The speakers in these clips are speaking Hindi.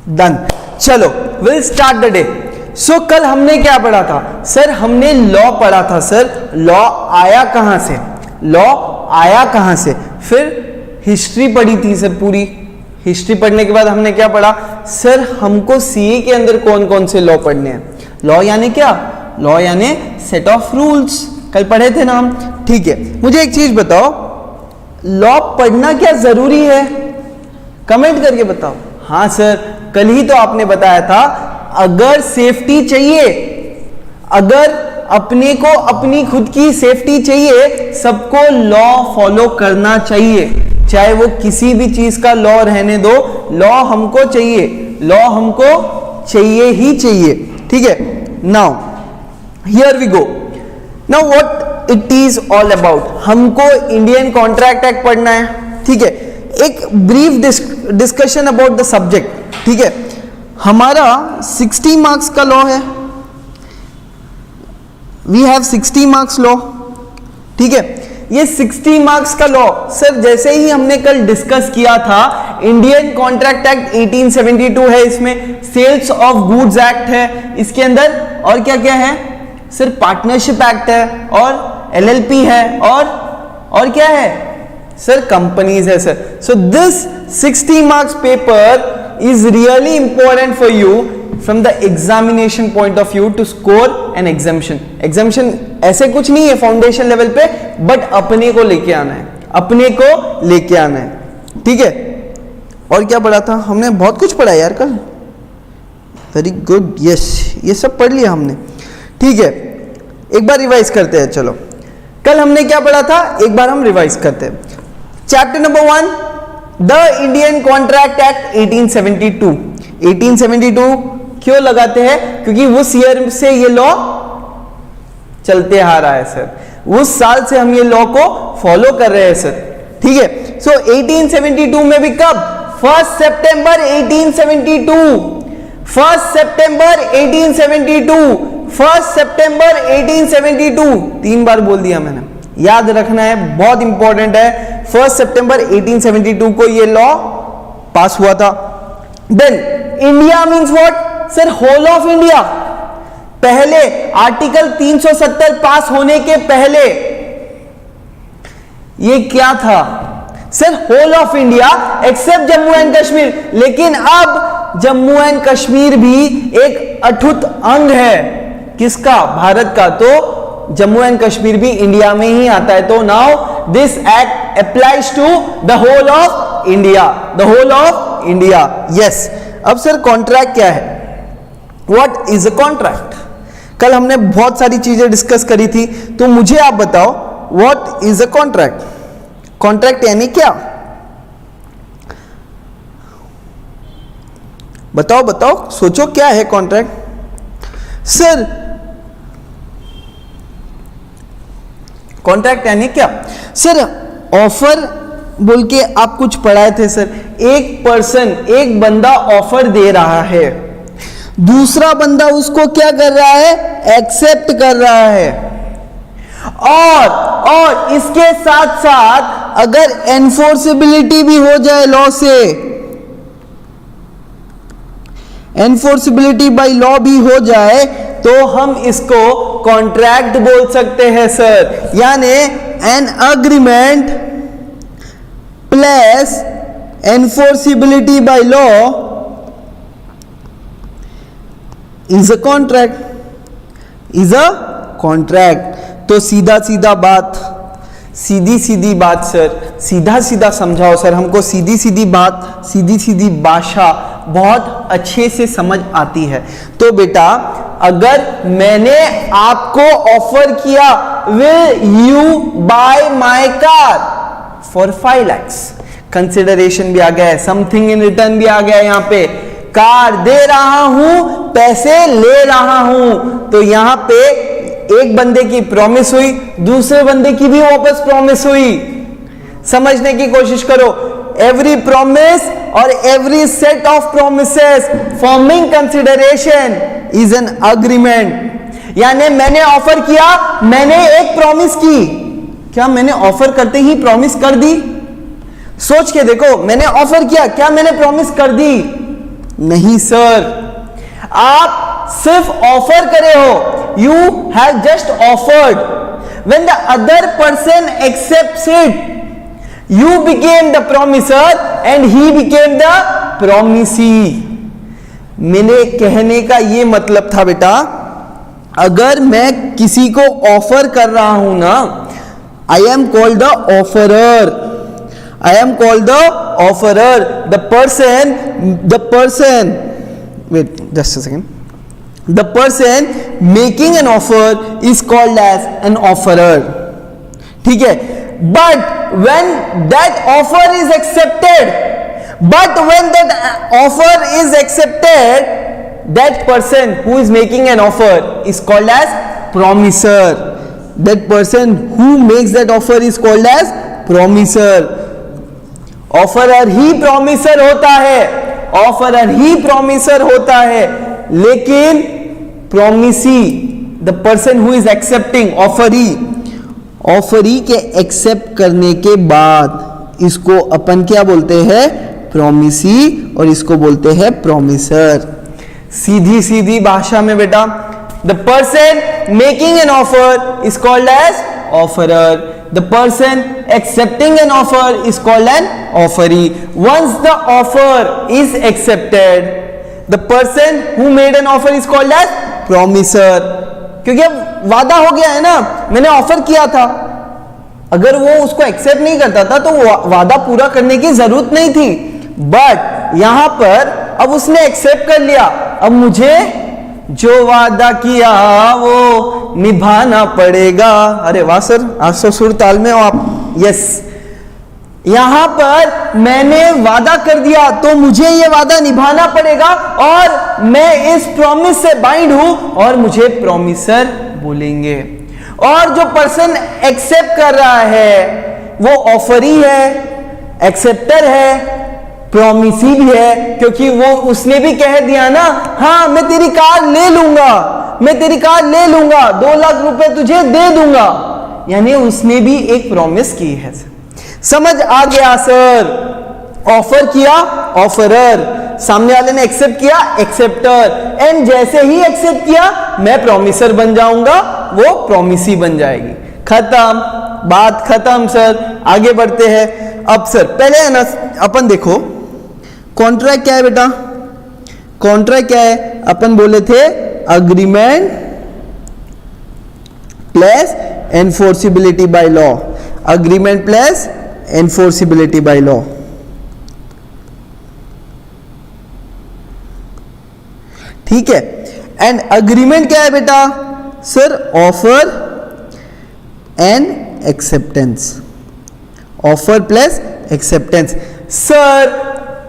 डन। चलो विल स्टार्ट द डे। सो कल हमने क्या पढ़ा था सर? हमने लॉ पढ़ा था सर। लॉ आया कहां से? लॉ आया कहां से? फिर हिस्ट्री पढ़ी थी सर पूरी। हिस्ट्री पढ़ने के बाद हमने क्या पढ़ा सर? हमको सीए के अंदर कौन कौन से लॉ पढ़ने हैं। लॉ यानी क्या? लॉ यानी सेट ऑफ रूल्स। कल पढ़े थे ना हम, ठीक है। मुझे एक चीज बताओ, लॉ पढ़ना क्या जरूरी है? कमेंट करके बताओ। हाँ सर, कल ही तो आपने बताया था, अगर सेफ्टी चाहिए, अगर अपने को अपनी खुद की सेफ्टी चाहिए, सबको लॉ फॉलो करना चाहिए, चाहे वो किसी भी चीज का लॉ रहने दो, लॉ हमको चाहिए, लॉ हमको चाहिए ही चाहिए, ठीक है। Now here we go. Now what it is all about. हमको इंडियन कॉन्ट्रैक्ट एक्ट पढ़ना है, ठीक है। एक brief discussion about the subject, ठीक है। हमारा 60 मार्क्स का लॉ है, वी हैव 60 मार्क्स लॉ, ठीक है। ये 60 मार्क्स का लॉ सर, जैसे ही हमने कल डिस्कस किया था, इंडियन कॉन्ट्रैक्ट एक्ट 1872 है, इसमें सेल्स ऑफ गुड्स एक्ट है, इसके अंदर और क्या क्या है सर? पार्टनरशिप एक्ट है, और एलएलपी है, और क्या है सर? कंपनीज है sir. So this 60 marks paper is really important for you from the examination point of view to score an exemption. Exemption ऐसे कुछ नहीं है फाउंडेशन लेवल पे, बट अपने को लेके आना है, अपने को लेके आना है, ठीक है। और क्या पढ़ा था हमने? बहुत कुछ पढ़ा यार कल। वेरी गुड, यस, ये सब पढ़ लिया हमने, ठीक है। एक बार रिवाइज करते हैं। चलो, कल हमने क्या पढ़ा था, एक बार हम रिवाइज करते हैं। Chapter number 1, the Indian contract act 1872। 1872 क्यों लगाते हैं? क्योंकि उस ईयर से ये लॉ चलते आ रहा है सर, उस साल से हम ये लॉ को फॉलो कर रहे हैं सर, ठीक है। सो 1872 में भी कब? 1 सितंबर 1872, 1 सितंबर 1872, 1 सितंबर 1872। 3 बार बोल दिया मैंने, याद रखना है, बहुत इंपॉर्टेंट है। 1 सितंबर 1872 को ये लॉ पास हुआ था। Then India means what sir? Whole of India. पहले आर्टिकल 370 पास होने के पहले ये क्या था सर? Whole of India except Jammu and Kashmir. लेकिन अब जम्मू एंड कश्मीर भी एक अटूट अंग है किसका? भारत का। तो जम्मू एंड कश्मीर भी इंडिया में ही आता है। तो now this act applies to the whole of India, the whole of India, yes. अब सर कॉन्ट्रैक्ट क्या है? What is a contract? कल हमने बहुत सारी चीजें डिस्कस करी थी, तो मुझे आप बताओ what is a contract? Contract यानी क्या? बताओ बताओ, सोचो क्या है कॉन्ट्रैक्ट सर? कॉन्ट्रैक्ट यानी क्या सर? ऑफर बोल के आप कुछ पढ़ाए थे सर। एक पर्सन, एक बंदा ऑफर दे रहा है, दूसरा बंदा उसको क्या कर रहा है? एक्सेप्ट कर रहा है। और इसके साथ साथ अगर एनफोर्सिबिलिटी भी हो जाए लॉ से, एनफोर्सिबिलिटी बाय लॉ भी हो जाए, तो हम इसको कॉन्ट्रैक्ट बोल सकते हैं सर। यानी an agreement plus enforceability by law is a contract, is a contract. तो सीधा सीधा बात, सीधी सीधी बात सर, सीधा सीधा समझाओ सर हमको। सीधी सीधी बात, सीधी सीधी भाषा बहुत अच्छे से समझ आती है। तो बेटा, अगर मैंने आपको ऑफर किया, will you buy my car for 5 lakh, consideration भी आ गया है, समथिंग इन रिटर्न भी आ गया है। यहां पे कार दे रहा हूं, पैसे ले रहा हूं। तो यहां पे एक बंदे की प्रॉमिस हुई, दूसरे बंदे की भी वापस प्रॉमिस हुई। समझने की कोशिश करो। एवरी प्रॉमिस और every set of promises forming consideration is an agreement. यानी मैंने ऑफर किया, मैंने एक प्रॉमिस की। क्या मैंने ऑफर करते ही प्रॉमिस कर दी? सोच के देखो, मैंने ऑफर किया, क्या मैंने प्रॉमिस कर दी? नहीं सर, आप सिर्फ ऑफर करे हो, you have just offered, when the other person accepts it you became the promisor and he became the promisee. मेरे कहने का ये मतलब था बेटा, अगर मैं किसी को ऑफर कर रहा हूं ना, I am called the offeror, I am called the offerer. The person, wait, just a second. The person making an offer is called as an offerer. ठीक है? But when that offer is accepted, that person who is making an offer is called as promiser. That person who makes that offer is called as promiser. Offeror ही प्रॉमिसर होता है, ऑफरर ही प्रॉमिसर होता है, लेकिन promisee the person who is accepting, offeree के एक्सेप्ट करने के बाद इसको अपन क्या बोलते हैं, प्रॉमिसी, और इसको बोलते हैं प्रॉमिसर। सीधी सीधी भाषा में बेटा, the person making an offer is called as offerer, the person accepting an offer is called an offeree. Once the offer is accepted, the person who made an offer is called as promiser. क्योंकि अब वादा हो गया है ना, मैंने ऑफर किया था, अगर वो उसको एक्सेप्ट नहीं करता था तो वादा पूरा करने की जरूरत नहीं थी, बट यहां पर अब उसने एक्सेप्ट कर लिया, अब मुझे जो वादा किया वो निभाना पड़ेगा। अरे वाह सर, आज तो सुर ताल में हो आप। यस, यहां पर मैंने वादा कर दिया तो मुझे ये वादा निभाना पड़ेगा, और मैं इस प्रॉमिस से बाइंड हूं और मुझे प्रॉमिसर बोलेंगे। और जो पर्सन एक्सेप्ट कर रहा है वो ऑफरी है, एक्सेप्टर है, प्रॉमिसी भी है, क्योंकि वो उसने भी कह दिया ना, हाँ मैं तेरी कार ले लूंगा, मैं तेरी कार ले लूंगा, 2 लाख रुपए तुझे दे दूंगा, यानी उसने भी एक प्रॉमिस की है। समझ आ गया सर? ऑफर किया ऑफरर, सामने वाले ने एक्सेप्ट किया एक्सेप्टर, एंड जैसे ही एक्सेप्ट किया मैं प्रॉमिसर बन जाऊंगा, वो प्रॉमिसी बन जाएगी। खत्म, बात खत्म सर। आगे बढ़ते हैं। अब सर पहले है ना, अपन देखो कॉन्ट्रैक्ट क्या है बेटा, कॉन्ट्रैक्ट क्या है, अपन बोले थे agreement plus enforceability by law, agreement plus enforceability by law. ठीक है, एंड अग्रीमेंट क्या है बेटा sir, offer and acceptance, offer plus acceptance. Sir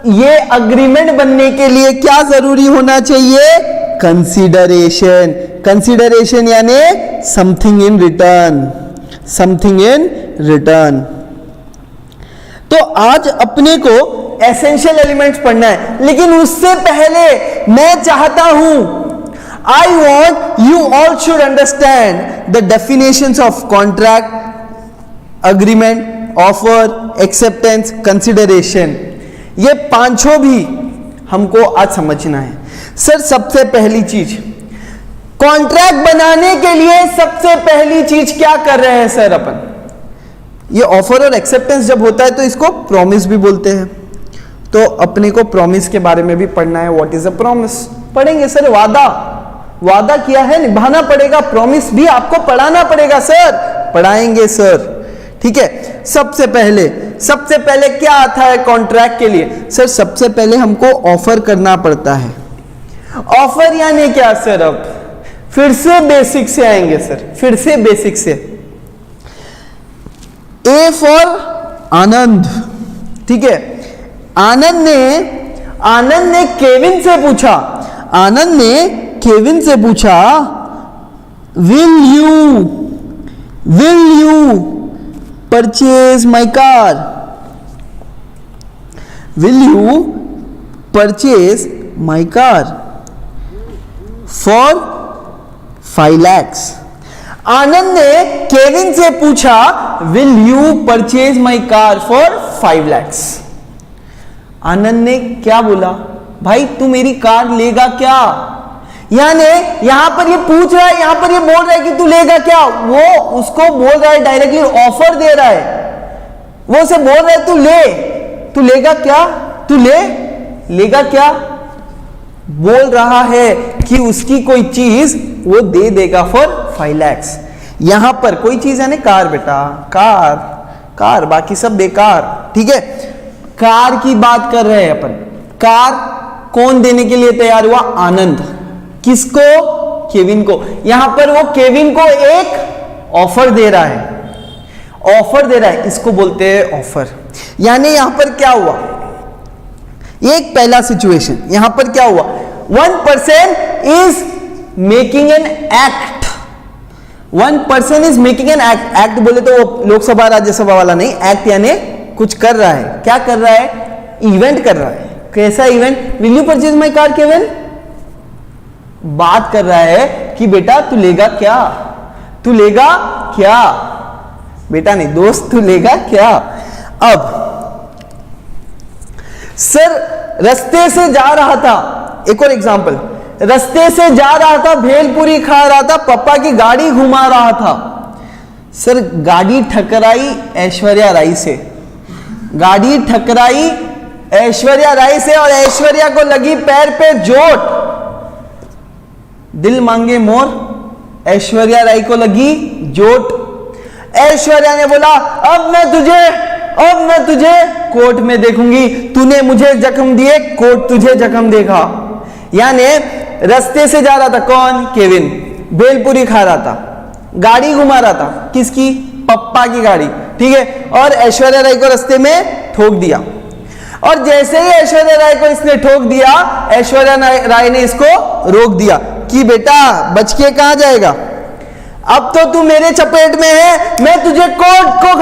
ये अग्रीमेंट बनने के लिए क्या जरूरी होना चाहिए, कंसीडरेशन, कंसीडरेशन यानी something in return, something in return. तो आज अपने को एसेंशियल एलिमेंट्स पढ़ना है, लेकिन उससे पहले मैं चाहता हूं, I want you all should understand the definitions of contract, agreement, offer, acceptance, consideration. ये पांचों भी हमको आज समझना है। सर सबसे पहली चीज, कॉन्ट्रैक्ट बनाने के लिए सबसे पहली चीज क्या कर रहे हैं सर अपन, ये ऑफर और एक्सेप्टेंस जब होता है तो इसको प्रॉमिस भी बोलते हैं, तो अपने को प्रॉमिस के बारे में भी पढ़ना है। व्हाट इज अ प्रॉमिस पढ़ेंगे सर, वादा, वादा किया है निभाना पड़ेगा, प्रॉमिस भी आपको पढ़ाना पड़ेगा सर, पढ़ाएंगे सर। ठीक है, सबसे पहले क्या आता है कॉन्ट्रैक्ट के लिए सर, सबसे पहले हमको ऑफर करना पड़ता है। ऑफर यानी क्या सर, अब फिर से बेसिक से आएंगे सर, फिर से बेसिक से। ए फॉर आनंद, ठीक है, आनंद ने केविन से पूछा, आनंद ने केविन से पूछा, will you purchase my car, will you purchase my car for 5 lakhs। आनंद ने केविन से पूछा, will you purchase my car for 5 lakhs। आनंद ने क्या बोला, भाई तू मेरी कार लेगा क्या, यानी यहां पर ये पूछ रहा है, यहां पर ये बोल रहा है कि तू लेगा क्या, वो उसको बोल रहा है डायरेक्टली, ऑफर दे रहा है, वो उसे बोल रहा है तू लेगा क्या, तू लेगा क्या, बोल रहा है कि उसकी कोई चीज वो दे देगा फॉर 5 lakhs। यहां पर कोई चीज है ना, कार बेटा, कार, बाकी सब बेकार, ठीक है। कार की बात कर रहे हैं अपन। कार कौन देने के लिए तैयार हुआ, आनंद, किसको, केविन को। यहां पर वो केविन को एक ऑफर दे रहा है, इसको बोलते हैं ऑफर। यानी यहां पर क्या हुआ, एक पहला सिचुएशन, यहां पर क्या हुआ, 1 person is making an act, 1 person is making an act. Act बोले तो वो लोकसभा राज्यसभा वाला नहीं, एक्ट यानी कुछ कर रहा है, क्या कर रहा है, इवेंट कर रहा है। कैसा event, will you purchase my car Kevin, बात कर रहा है कि बेटा तू लेगा क्या, बेटा नहीं दोस्त, तू लेगा क्या। अब सर रास्ते से जा रहा था, एक और एग्जांपल, रास्ते से जा रहा था, भेलपुरी खा रहा था, पापा की गाड़ी घुमा रहा था। सर गाड़ी ठकराई ऐश्वर्या राय से, और ऐश्वर्या को लगी पैर पे चोट, दिल मांगे मोर, ऐश्वर्या राय को लगी चोट। ऐश्वर्या ने बोला अब मैं तुझे कोर्ट में देखूंगी, तूने मुझे जख्म दिए, कोर्ट तुझे जख्म देगा। यानी रास्ते से जा रहा था कौन, केविन, भेलपुरी खा रहा था, गाड़ी घुमा रहा था, किसकी, पप्पा की गाड़ी, ठीक है, और ऐश्वर्या राय को रास्ते में ठोक दिया। और जैसे ही ऐश्वर्या राय को इसने ठोक दिया, ऐश्वर्या राय ने इसको रोक दिया कि बेटा बच के कहां जाएगा, अब तो तू मेरे चपेट में है, मैं तुझे कोर्ट को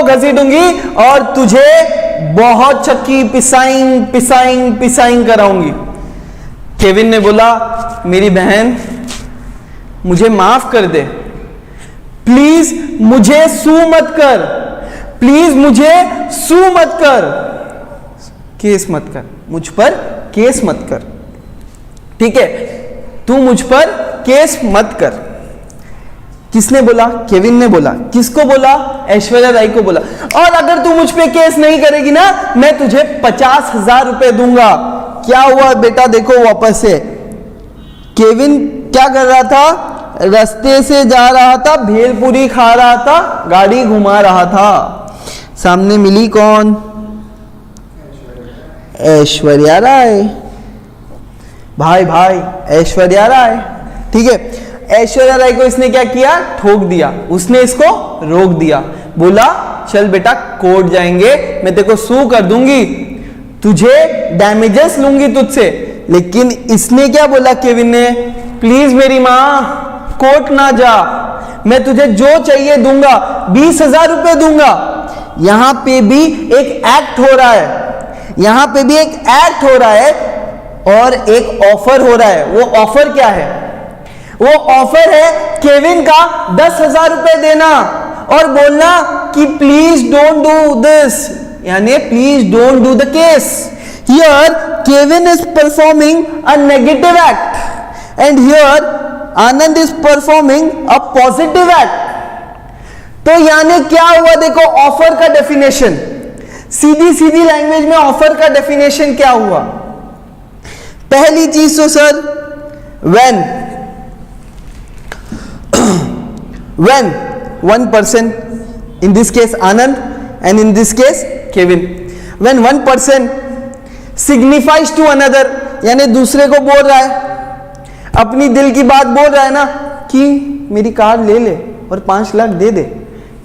घसीटूंगी और तुझे बहुत चक्की पिसाइंग कराऊंगी। केविन ने बोला मेरी बहन मुझे माफ कर दे, प्लीज मुझे सू मत कर, केस मत कर, मुझ पर केस मत कर, ठीक है, तू मुझ पर केस मत कर। किसने बोला, केविन ने बोला। किसको बोला, ऐश्वर्या राय को बोला। और अगर तू मुझ पे केस नहीं करेगी ना, मैं तुझे 50,000 रुपए दूंगा। क्या हुआ बेटा, देखो वापस से, केविन क्या कर रहा था, रास्ते से जा रहा था, भेलपुरी खा रहा था, गाड़ी घुमा रहा था, सामने मिली कौन, ऐश्वर्या राय, भाई ऐश्वर्या राय, ठीक है। ऐश्वर्या राय को इसने क्या किया, ठोक दिया, उसने इसको रोक दिया, बोला चल बेटा कोर्ट जाएंगे, मैं तेरे को सू कर दूंगी, तुझे डैमेजेस लूंगी तुझसे। लेकिन इसने क्या बोला, केविन ने, प्लीज मेरी मां कोर्ट ना जा, मैं तुझे जो चाहिए दूंगा, 20,000 रुपए दूंगा। यहां पे भी एक एक्ट हो रहा है, और एक ऑफर हो रहा है। वो ऑफर क्या है, वो ऑफर है केविन का 10,000 रुपए देना और बोलना कि प्लीज डोंट डू दिस, यानी please don't do the case. Here Kevin is performing a negative act and here Anand is performing a positive act. तो यानी क्या हुआ, देखो ऑफर का डेफिनेशन, सीधी लैंग्वेज में ऑफर का डेफिनेशन क्या हुआ। पहली चीज तो sir, when one person, in this case Anand and in this case Kevin, when one person signifies to another, यानी दूसरे को बोल रहा है, अपनी दिल की बात बोल रहा है ना कि मेरी कार ले ले और 5 लाख दे दे,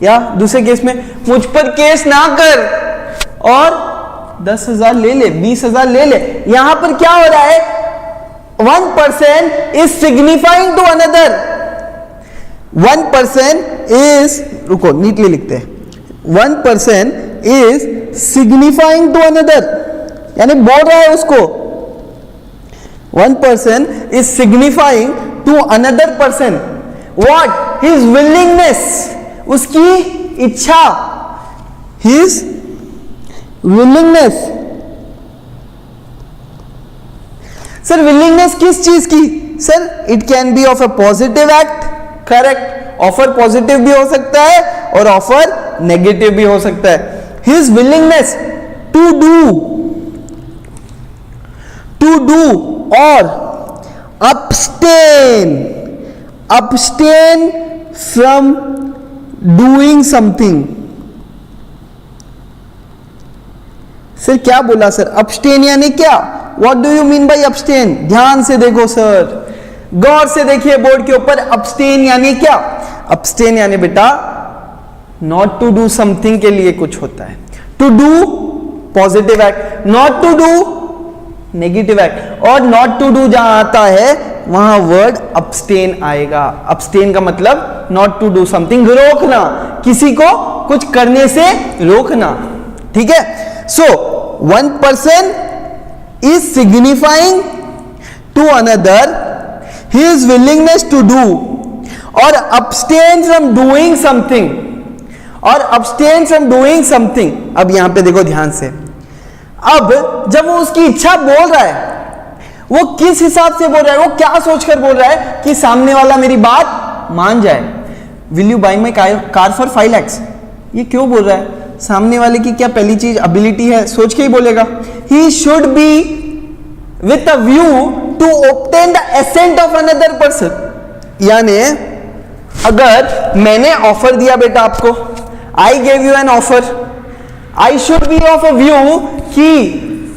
या दूसरे केस में मुझ पर केस ना कर और 10,000 ले ले, 20,000 ले ले। यहां पर क्या हो रहा है, one person is signifying to another, one person is, रुको नीटली लिखते हैं, one person is signifying to another, यानी बोल रहा है उसको, one person is signifying to another person what, his willingness, उसकी इच्छा, his willingness सर विलिंगनेस किस चीज की? Sir it can be of a positive act, correct, offer positive भी हो सकता है और ऑफर नेगेटिव भी हो सकता है. His willingness to do or abstain from doing something. Sir क्या बोला सर? abstain यानी क्या? what do you mean by abstain? ध्यान से देखो सर, गौर से देखिए बोर्ड के ऊपर. abstain यानी क्या? abstain यानी बेटा not to do something के लिए कुछ होता है. to do positive act, not to do negative act. और not to do जहां आता है वहां वर्ड abstain आएगा. abstain का मतलब not to do something, रोकना, किसी को कुछ करने से रोकना. ठीक है. सो one person is signifying to another his willingness to do or abstain from doing something, और abstain from doing something. अब यहां पे देखो ध्यान से, अब जब वो उसकी इच्छा बोल रहा है, वो किस हिसाब से बोल रहा है, वो क्या सोचकर बोल रहा है कि सामने वाला मेरी बात मान जाए. Will you by my car for 5 lakhs? ये क्यों बोल रहा है? सामने वाले की क्या पहली चीज एबिलिटी है, सोच के ही बोलेगा. He should be with a view to obtain the assent of another person. यानी अगर मैंने ऑफर दिया बेटा आपको, I gave you an offer, I should be of a view कि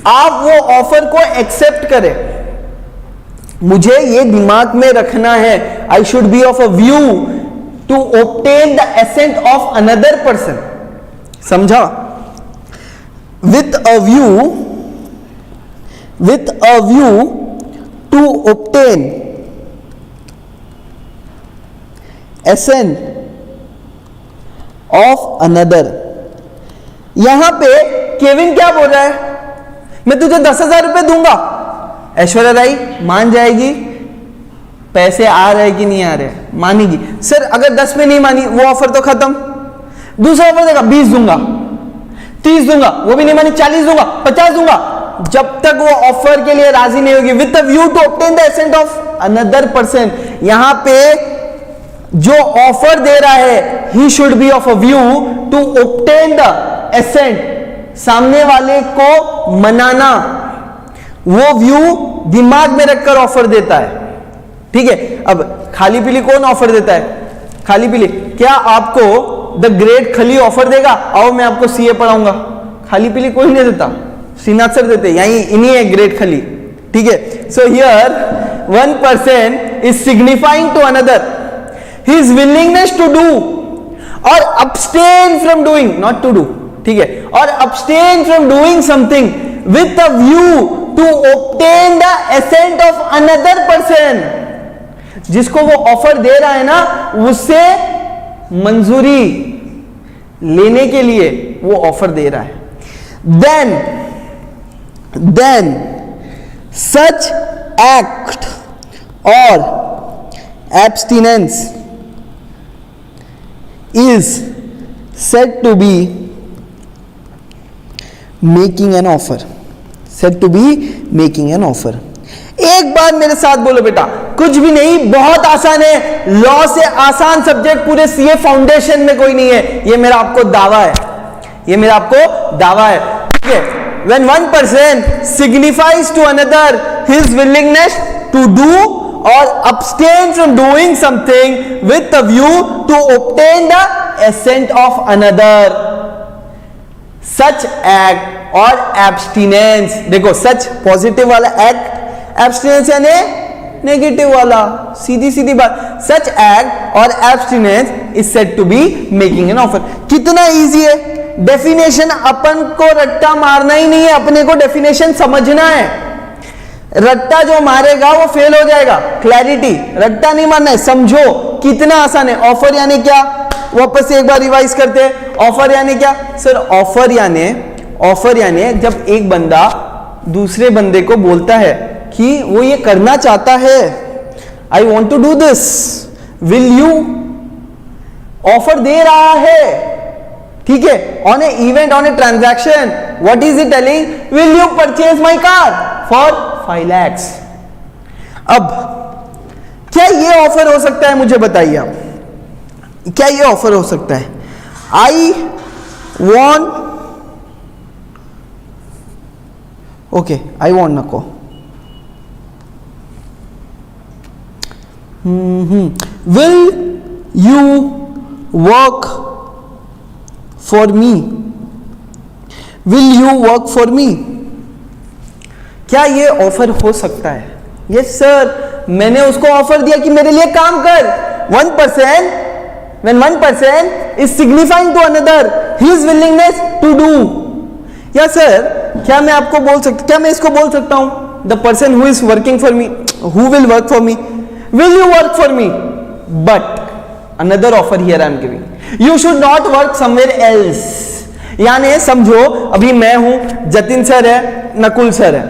आप वो ऑफर को एक्सेप्ट करें. मुझे ये दिमाग में रखना है, I should be of a view to obtain the assent of another person. समझा? With a view to obtain assent of another. यहां पे केविन क्या बोल रहा है? मैं तुझे 10,000 रुपए दूंगा. ऐश्वर्या राय मान जाएगी, पैसे आ रहे कि नहीं आ रहे, मानेगी. सर अगर 10 में नहीं मानी, वो ऑफर तो खत्म. दूसरा ऑफर देगा, 20 दूंगा, 30 दूंगा, वो भी नहीं मानी, 40 दूंगा, 50 दूंगा. जब तक वो ऑफर के लिए राजी नहीं होगी, with the view to obtain the assent of another person. यहां पे जो ऑफर दे रहा है, he should be of a view to obtain the assent, सामने वाले को मनाना. वो व्यू दिमाग में रखकर ऑफर देता है. ठीक है. अब खाली पीली कौन ऑफर देता है? खाली पीली. क्या आपको द ग्रेट खली ऑफर देगा, आओ मैं आपको सीए पढ़ाऊंगा? खाली पीली कोई नहीं देता, श्रीनाथ सर देते, यही इन्हीं है ग्रेट खली. ठीक है. So here one person is signifying to another his willingness to do or abstain from doing, not to do. ठीक है. और abstain from doing something with a view to obtain the assent of another person. जिसको वो ऑफर दे रहा है ना, उससे मंजूरी लेने के लिए वो ऑफर दे रहा है. then such act or abstinence is said to be making an offer. said to be making an offer. एक बार मेरे साथ बोलो बेटा, कुछ भी नहीं, बहुत आसान है. लॉ से आसान सब्जेक्ट पूरे सीए फाउंडेशन में कोई नहीं है. ये मेरा आपको दावा है, ये मेरा आपको दावा है. ठीक है. when one person signifies to another his willingness to do or abstain from doing something with a view to obtain the assent of another, such act or abstinence. देखो सच पॉजिटिव वाला एक्ट, एब्सटिनेंस यानी नेगेटिव वाला, सीधी सीधी बात. Such act or abstinence is said to be making an offer. कितना इजी है. डेफिनेशन अपन को रट्टा मारना ही नहीं है, अपने को डेफिनेशन समझना है. रट्टा जो मारेगा वो फेल हो जाएगा. क्लैरिटी, रट्टा नहीं मारना है, समझो कितना आसान है. ऑफर यानी क्या, वापस से एक बार रिवाइज करते हैं. ऑफर यानी क्या सर? ऑफर यानी जब एक बंदा दूसरे बंदे को बोलता है कि वो ये करना चाहता है, I want to do this, will you, offer दे रहा है. ठीक है. On a event, on a transaction, what is it telling? Will you purchase my car for 5 lakhs? अब क्या ये ऑफर हो सकता है, मुझे बताइए आप, क्या ये ऑफर हो सकता है? I want, okay I want नको, will you work for me, will you work for me, क्या ये ऑफर हो सकता है? यस सर, मैंने उसको ऑफर दिया कि मेरे लिए काम कर। 1%, when 1% is signifying to another his willingness to do. या सर, क्या मैं आपको बोल सकता, क्या मैं इसको बोल सकता हूं, the person who is working for me, who will work for me, will you work for me? But another offer here I am giving, you should not work somewhere else. यानी समझो, अभी मैं हूं, जतिन सर है, नकुल सर है,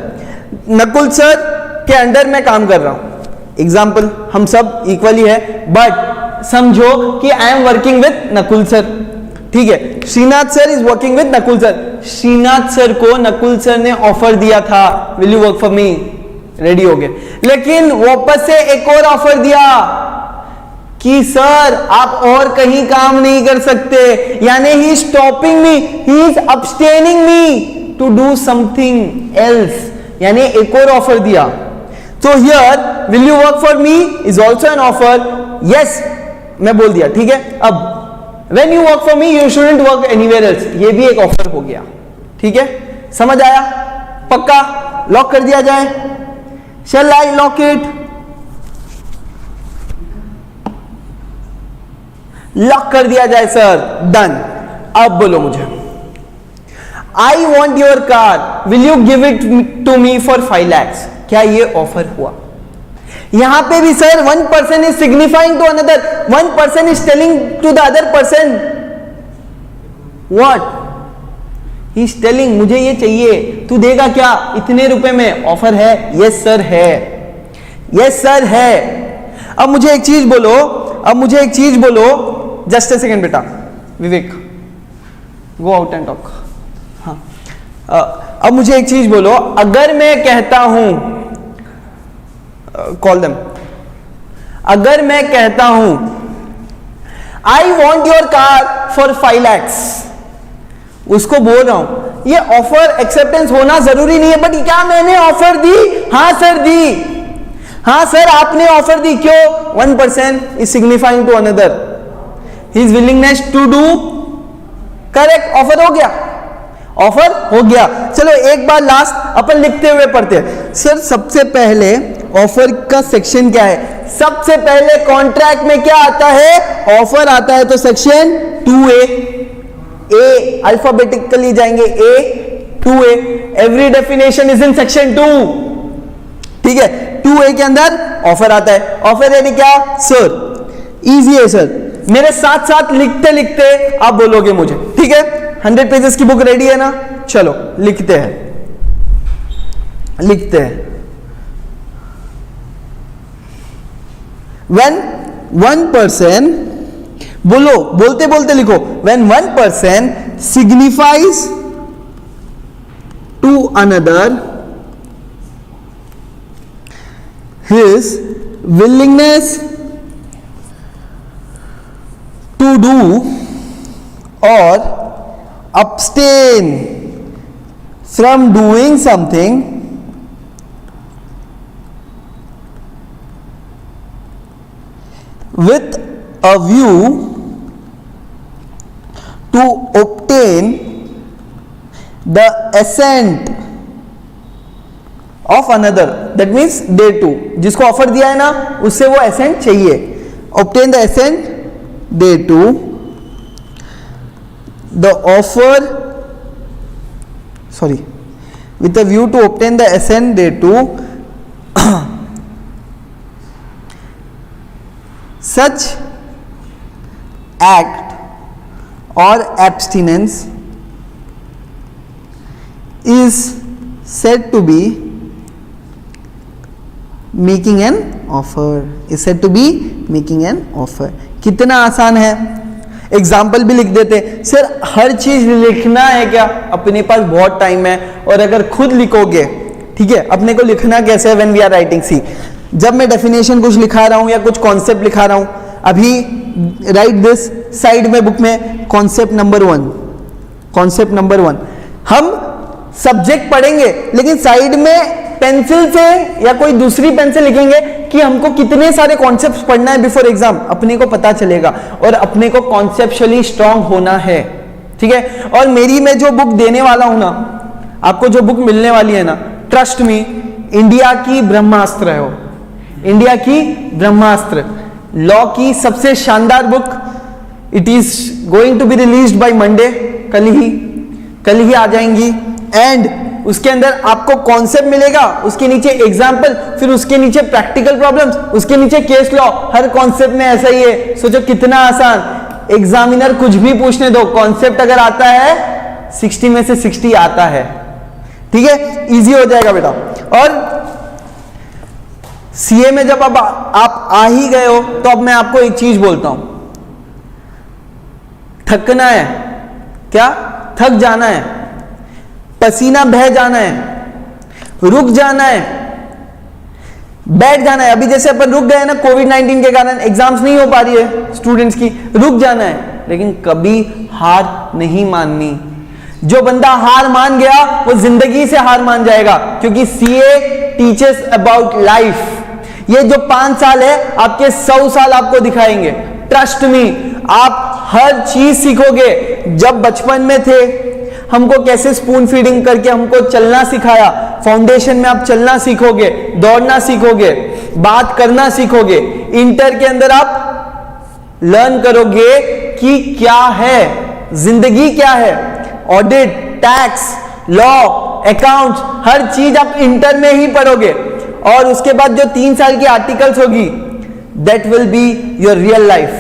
नकुल सर के अंडर मैं काम कर रहा हूं, एग्जाम्पल, हम सब इक्वली है, बट समझो कि I am working with Nakul sir, ठीक है, Shrinath sir is working with Nakul sir, Shrinath sir को नकुल सर ने ऑफर दिया था, will you work for me, ready हो गए, लेकिन वापस से एक और ऑफर दिया कि सर आप और कहीं काम नहीं कर सकते, यानी he is stopping me, he is abstaining me to do something else, यानी एक और ऑफर दिया। तो here will you work for me is also an offer, yes मैं बोल दिया, ठीक है। अब when you work for me you shouldn't work anywhere else, ये भी एक ऑफर हो गया, ठीक है, समझ आया? पक्का लॉक कर दिया जाए, shall I lock it? Lock कर दिया जाए सर, डन। अब बोलो मुझे, I want your car, will you give it to me for 5 lakhs, क्या ये ऑफर हुआ? यहां पे भी sir 1% is signifying to another, 1% is telling to the other person what, he is telling मुझे ये चाहिए, तू देगा क्या, इतने रुपए में, ऑफर है, यस सर है, यस सर है। अब मुझे एक चीज बोलो, अब मुझे एक चीज बोलो, जस्ट ए सेकेंड बेटा, विवेक गो आउट एंड टॉक। हाँ, अब मुझे एक चीज बोलो, अगर मैं कहता हूं, कॉल देम, अगर मैं कहता हूं आई want your car for 5 lakhs, उसको बोल रहा हूं, ये ऑफर एक्सेप्टेंस होना जरूरी नहीं है, बट क्या मैंने ऑफर दी? हां सर दी, हां सर आपने ऑफर दी, क्यों? 1% is signifying to another his willingness to do, correct, offer हो गया, ऑफर हो गया। चलो एक बार लास्ट अपन लिखते हुए पढ़ते हैं। सर सबसे पहले ऑफर का सेक्शन क्या है? सबसे पहले कॉन्ट्रैक्ट में क्या आता है? ऑफर आता है, तो सेक्शन 2A, ए अल्फाबेटिकली जाएंगे, A 2A, every definition is in section 2, ठीक है। 2A के अंदर ऑफर आता है, ऑफर यानी क्या सर? इजी है सर, मेरे साथ साथ लिखते लिखते आप बोलोगे मुझे, ठीक है। 100 पेजेस की बुक रेडी है ना? चलो लिखते हैं, लिखते हैं। When 1%, बोलो, बोलते बोलते लिखो, when 1% signifies to another his willingness to do or abstain from doing something with a view to obtain the assent of another, that means they too, जिसको ऑफर दिया है ना उससे वो assent चाहिए, obtain the assent they too, the offer, sorry, with a view to obtain the assent they too, such act or abstinence is said to be making an offer, is said to be making an offer। कितना आसान है, एग्जाम्पल भी लिख देते। सर हर चीज लिखना है क्या? अपने पास बहुत टाइम है, और अगर खुद लिखोगे, ठीक है, अपने को लिखना कैसे है? व्हेन वी आर राइटिंग, सी जब मैं डेफिनेशन कुछ लिखा रहा हूं या कुछ कॉन्सेप्ट लिखा रहा हूं, अभी राइट दिस साइड में बुक में कॉन्सेप्ट नंबर 1, कॉन्सेप्ट नंबर 1 हम सब्जेक्ट पढ़ेंगे, लेकिन साइड में पेंसिल से या कोई दूसरी पेन से लिखेंगे कि हमको कितने सारे कॉन्सेप्ट्स पढ़ना है बिफोर एग्जाम, अपने को पता चलेगा और अपने को कॉन्सेप्चुअली स्ट्रांग होना है, ठीक है। और मेरी मैं जो बुक देने वाला हूं ना, आपको जो बुक मिलने वाली है ना, ट्रस्ट मी, इंडिया की ब्रह्मास्त्र है वो, इंडिया की ब्रह्मास्त्र, लॉ की सबसे शानदार book. It is going to be released by Monday, कल ही आ जाएंगी। एंड उसके अंदर आपको कॉन्सेप्ट मिलेगा, उसके नीचे एग्जाम्पल, फिर उसके नीचे प्रैक्टिकल प्रॉब्लम्स, उसके नीचे केस लॉ। हर कॉन्सेप्ट में ऐसा ही है, सोचो कितना आसान। एग्जामिनर कुछ भी पूछने दो, कॉन्सेप्ट अगर आता है 60 में से 60 आता है, ठीक है, इजी हो जाएगा बेटा। और सीए में जब अब आप आ ही गए हो, तो अब मैं आपको एक चीज बोलता हूं, थकना है क्या? थक जाना है, पसीना बह जाना है, रुक जाना है, बैठ जाना है। अभी जैसे अपन रुक गए ना कोविड-19 के कारण, एग्जाम्स नहीं हो पा रही है स्टूडेंट्स की, रुक जाना है, लेकिन कभी हार नहीं माननी। जो बंदा हार मान गया वो जिंदगी से हार मान जाएगा, क्योंकि सीए टीचर्स अबाउट लाइफ। ये जो 5 साल है आपके 100 साल आपको दिखाएंगे, ट्रस्ट मी। आप हर चीज सीखोगे। जब बचपन में थे, हमको कैसे स्पून फीडिंग करके हमको चलना सिखाया, फाउंडेशन में आप चलना सीखोगे, दौड़ना सीखोगे, बात करना सीखोगे। इंटर के अंदर आप लर्न करोगे कि क्या है जिंदगी, क्या है ऑडिट, टैक्स, लॉ, अकाउंट्स, हर चीज आप इंटर में ही पढ़ोगे। और उसके बाद जो 3 साल की आर्टिकल्स होगी, that will be your real life,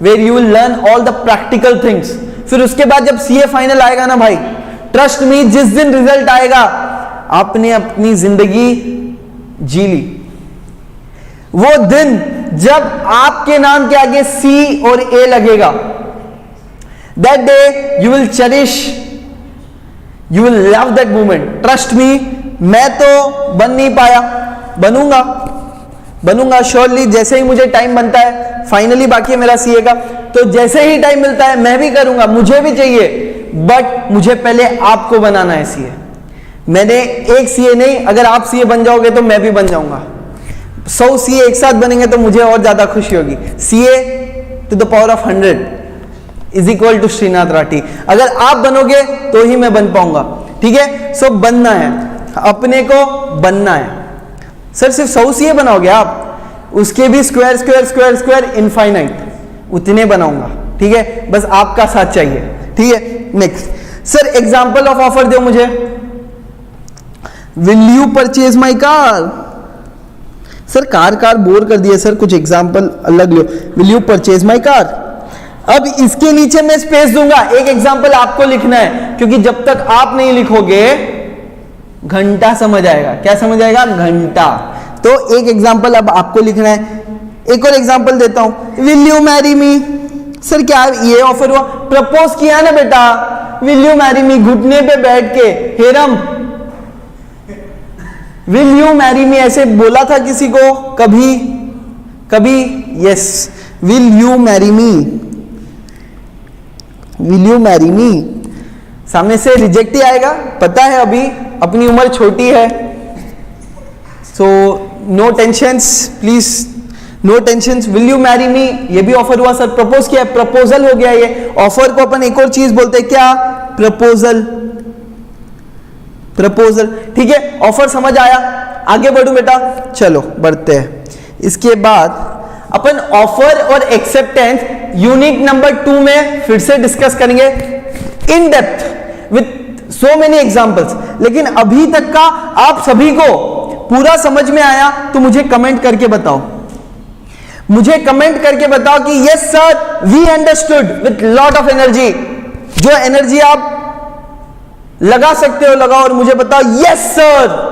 where you will learn all the practical things. फिर उसके बाद जब सीए फाइनल आएगा ना भाई, ट्रस्ट मी, जिस दिन रिजल्ट आएगा, आपने अपनी जिंदगी जी ली। वो दिन जब आपके नाम के आगे सी और ए लगेगा, that day you will cherish, you will love that moment. Trust me, मैं तो बन नहीं पाया, बनूंगा श्योरली। जैसे ही मुझे टाइम बनता है, फाइनली बाकी है मेरा सीए का, तो जैसे ही टाइम मिलता है मैं भी करूंगा, मुझे भी चाहिए, बट मुझे पहले आपको बनाना है सीए। मैंने एक सीए नहीं, अगर आप सीए बन जाओगे तो मैं भी बन जाऊंगा। 100 सीए एक साथ बनेंगे तो मुझे और ज्यादा खुशी होगी। CA to the power of 100 is equal to Shrinath Rathi. अगर आप बनोगे तो ही मैं बन पाऊंगा, ठीक है। सो बनना है, अपने को बनना है। सर सिर्फ 100 सीए बनाओगे आप? उसके भी square square square square infinite, उतने बनाऊंगा, ठीक है। बस आपका साथ चाहिए, ठीक है। Next sir, example of offer दो मुझे। Will you purchase my car? Sir car bore कर दिया सर, कुछ एग्जांपल अलग लो। Will you purchase my car? अब इसके नीचे मैं स्पेस दूंगा, एक एग्जांपल आपको लिखना है, क्योंकि जब तक आप नहीं लिखोगे घंटा समझ आएगा। क्या समझ आएगा? घंटा। तो एक एग्जांपल अब आपको लिखना है। एक और एग्जांपल देता हूं, will you marry me? Sir क्या ये ऑफर हुआ? प्रपोज किया ना बेटा, विल यू मैरी मी, घुटने पे बैठ के, हेरम विल यू मैरी मी ऐसे बोला था किसी को कभी? Yes, will you marry me, will you marry me. सामने से रिजेक्ट ही आएगा, पता है अभी अपनी उम्र छोटी है, so no tensions please, no tensions. Will you marry me ये भी ऑफर हुआ सर, प्रपोज किया, प्रपोजल हो गया। ये ऑफर को अपन एक और चीज बोलते हैं, क्या? प्रपोजल, प्रपोजल, ठीक है। ऑफर समझ आया? आगे बढ़ू बेटा, चलो बढ़ते हैं। इसके बाद अपन ऑफर और एक्सेप्टेंस यूनिट नंबर 2 में फिर से डिस्कस करेंगे in depth with so many examples. लेकिन अभी तक का आप सभी को पूरा समझ में आया तो मुझे कमेंट करके बताओ, मुझे कमेंट करके बताओ कि yes sir we understood with lot of energy. जो एनर्जी आप लगा सकते हो लगाओ और मुझे बताओ yes sir.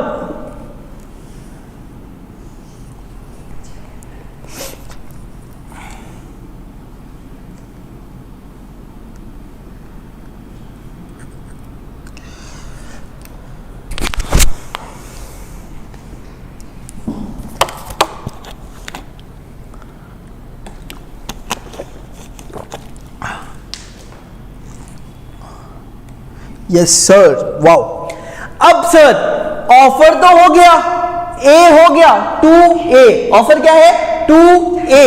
Yes sir, wow. अब सर ऑफर तो हो गया, ए हो गया 2A, ऑफर क्या है 2A,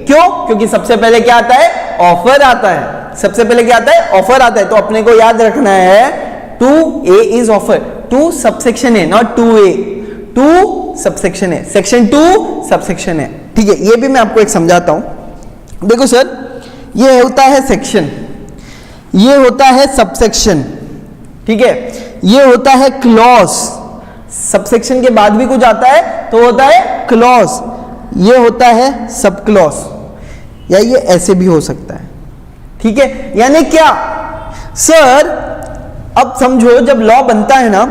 क्यों? क्योंकि सबसे पहले क्या आता है, ऑफर आता है, सबसे पहले क्या आता है, ऑफर आता है। तो अपने को याद रखना है 2A इज ऑफर, 2 सबसेक्शन है, नॉट 2A, 2 सबसेक्शन है, सेक्शन 2 सबसेक्शन है, ठीक है। ये भी मैं आपको एक समझाता हूं। देखो सर, ये होता है सेक्शन, ये होता है सबसेक्शन, ठीक है, ये होता है क्लॉज, सबसेक्शन के बाद भी कुछ आता है तो होता है क्लॉज, ये होता है सब क्लॉज, या ये ऐसे भी हो सकता है, ठीक है। यानी क्या सर, अब समझो जब लॉ बनता है ना,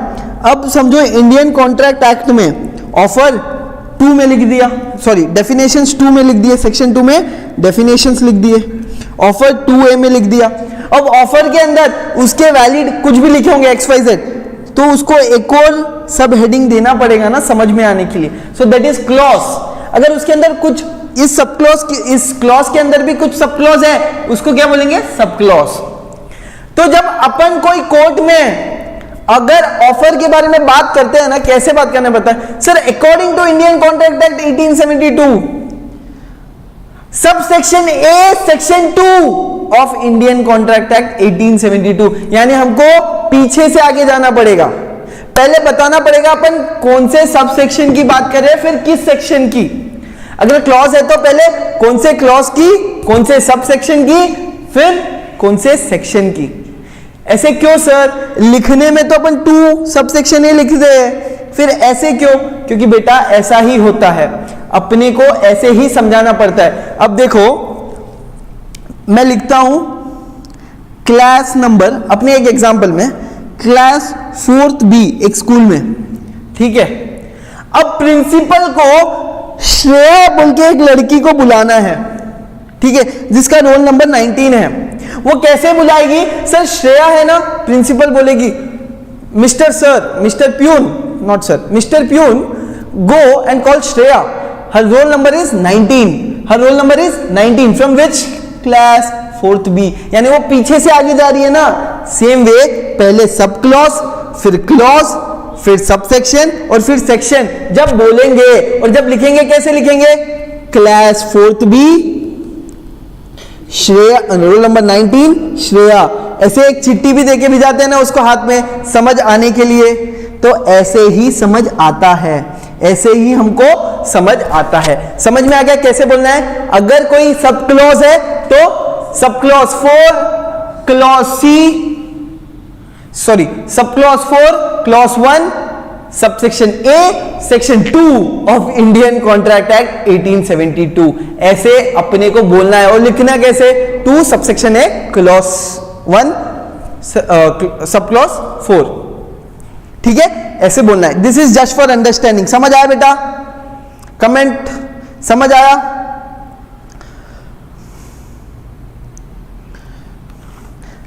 अब समझो इंडियन कॉन्ट्रैक्ट एक्ट में ऑफर 2 में लिख दिया, सॉरी डेफिनेशंस 2 में लिख दिए, सेक्शन 2 में डेफिनेशंस लिख दिए, ऑफर 2A में लिख दिया। अब ऑफर के अंदर उसके वैलिड कुछ भी लिखे होंगे XYZ, तो उसको एक और सब हेडिंग देना पड़ेगा ना समझ में आने के लिए, सो दैट इज क्लॉज। अगर उसके अंदर कुछ इस सब क्लॉज की, इस क्लॉज के अंदर भी कुछ सब क्लॉज है, उसको क्या बोलेंगे, सब क्लॉज। तो जब अपन कोई कोर्ट में अगर ऑफर के बारे में बात करते हैं ना, कैसे बात करना पड़ता है sir, according to Indian contract act 1872 subsection A section 2 of Indian contract act 1872, यानी हमको पीछे से आगे जाना पड़ेगा, पहले बताना पड़ेगा अपन कौन से सब सेक्शन की बात कर रहे हैं, फिर किस सेक्शन की। अगर क्लॉज है तो पहले कौन से क्लॉज की, कौन से सब सेक्शन की, फिर कौन से सेक्शन की। ऐसे क्यों सर, लिखने में तो अपन 2 सब सेक्शन ए लिख दे, फिर ऐसे क्यों? क्योंकि बेटा ऐसा ही होता है, अपने को ऐसे ही समझाना पड़ता है। अब देखो मैं लिखता हूं क्लास नंबर, अपने एक एग्जांपल में क्लास 4th B एक स्कूल में, ठीक है। अब प्रिंसिपल को श्रेया बोल के एक लड़की को बुलाना है, ठीक है, जिसका रोल नंबर 19 है। वो कैसे बुलाएगी सर, श्रेया है ना, प्रिंसिपल बोलेगी mister sir, mister peon, not sir, mister peon go and call Shreya, her roll number is 19, her roll number is 19 from which class 4th B, यानी वो पीछे से आगे जा रही है ना। सेम वे, पहले सब क्लॉज, फिर क्लॉज, फिर सब सेक्शन और फिर सेक्शन। जब बोलेंगे और जब लिखेंगे कैसे लिखेंगे, class 4th B Shreya, roll number 19 Shreya, ऐसे एक चिट्ठी भी देके भी जाते हैं ना उसको हाथ में समझ आने के लिए, तो ऐसे ही समझ आता है, ऐसे ही हमको समझ आता है। समझ में आ गया कैसे बोलना है। अगर कोई सब क्लॉज है तो sub clause 4 clause C, sorry sub clause 4 clause 1 sub section A section 2 of Indian contract act 1872, ऐसे अपने को बोलना है। और लिखना कैसे, 2 sub section A clause 1 sub clause 4, ठीक है, ऐसे बोलना है। This is just for understanding. समझ आया बेटा, कमेंट समझ आया।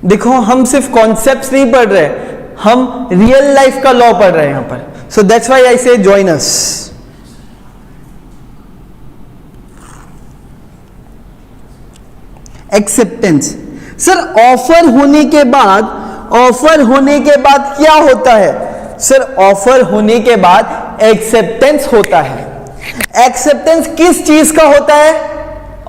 देखो हम सिर्फ कॉन्सेप्ट्स नहीं पढ़ रहे, हम रियल लाइफ का लॉ पढ़ रहे हैं यहां पर। सो दैट्स व्हाई आई से join us. Acceptance sir, offer होने के बाद, ऑफर होने के बाद क्या होता है सर, ऑफर होने के बाद एक्सेप्टेंस होता है। एक्सेप्टेंस किस चीज का होता है,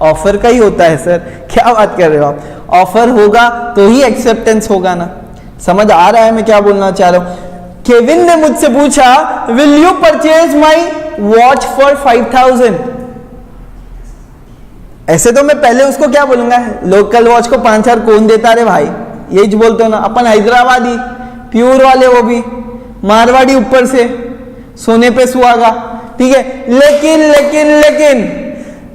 ऑफर का ही होता है सर। क्या बात कर रहे हो आप, ऑफर होगा तो ही एक्सेप्टेंस होगा ना। समझ आ रहा है मैं क्या बोलना चाह रहा हूं। केविन ने मुझसे पूछा will you purchase my watch for 5000। ऐसे तो मैं पहले उसको क्या बोलूंगा, लोकल वॉच को 5000 कौन देता रे भाई, यही बोलते हो ना अपन, हैदराबादी प्योर वाले, वो भी मारवाड़ी ऊपर से, सोने पे सुहागा, ठीक है। लेकिन लेकिन लेकिन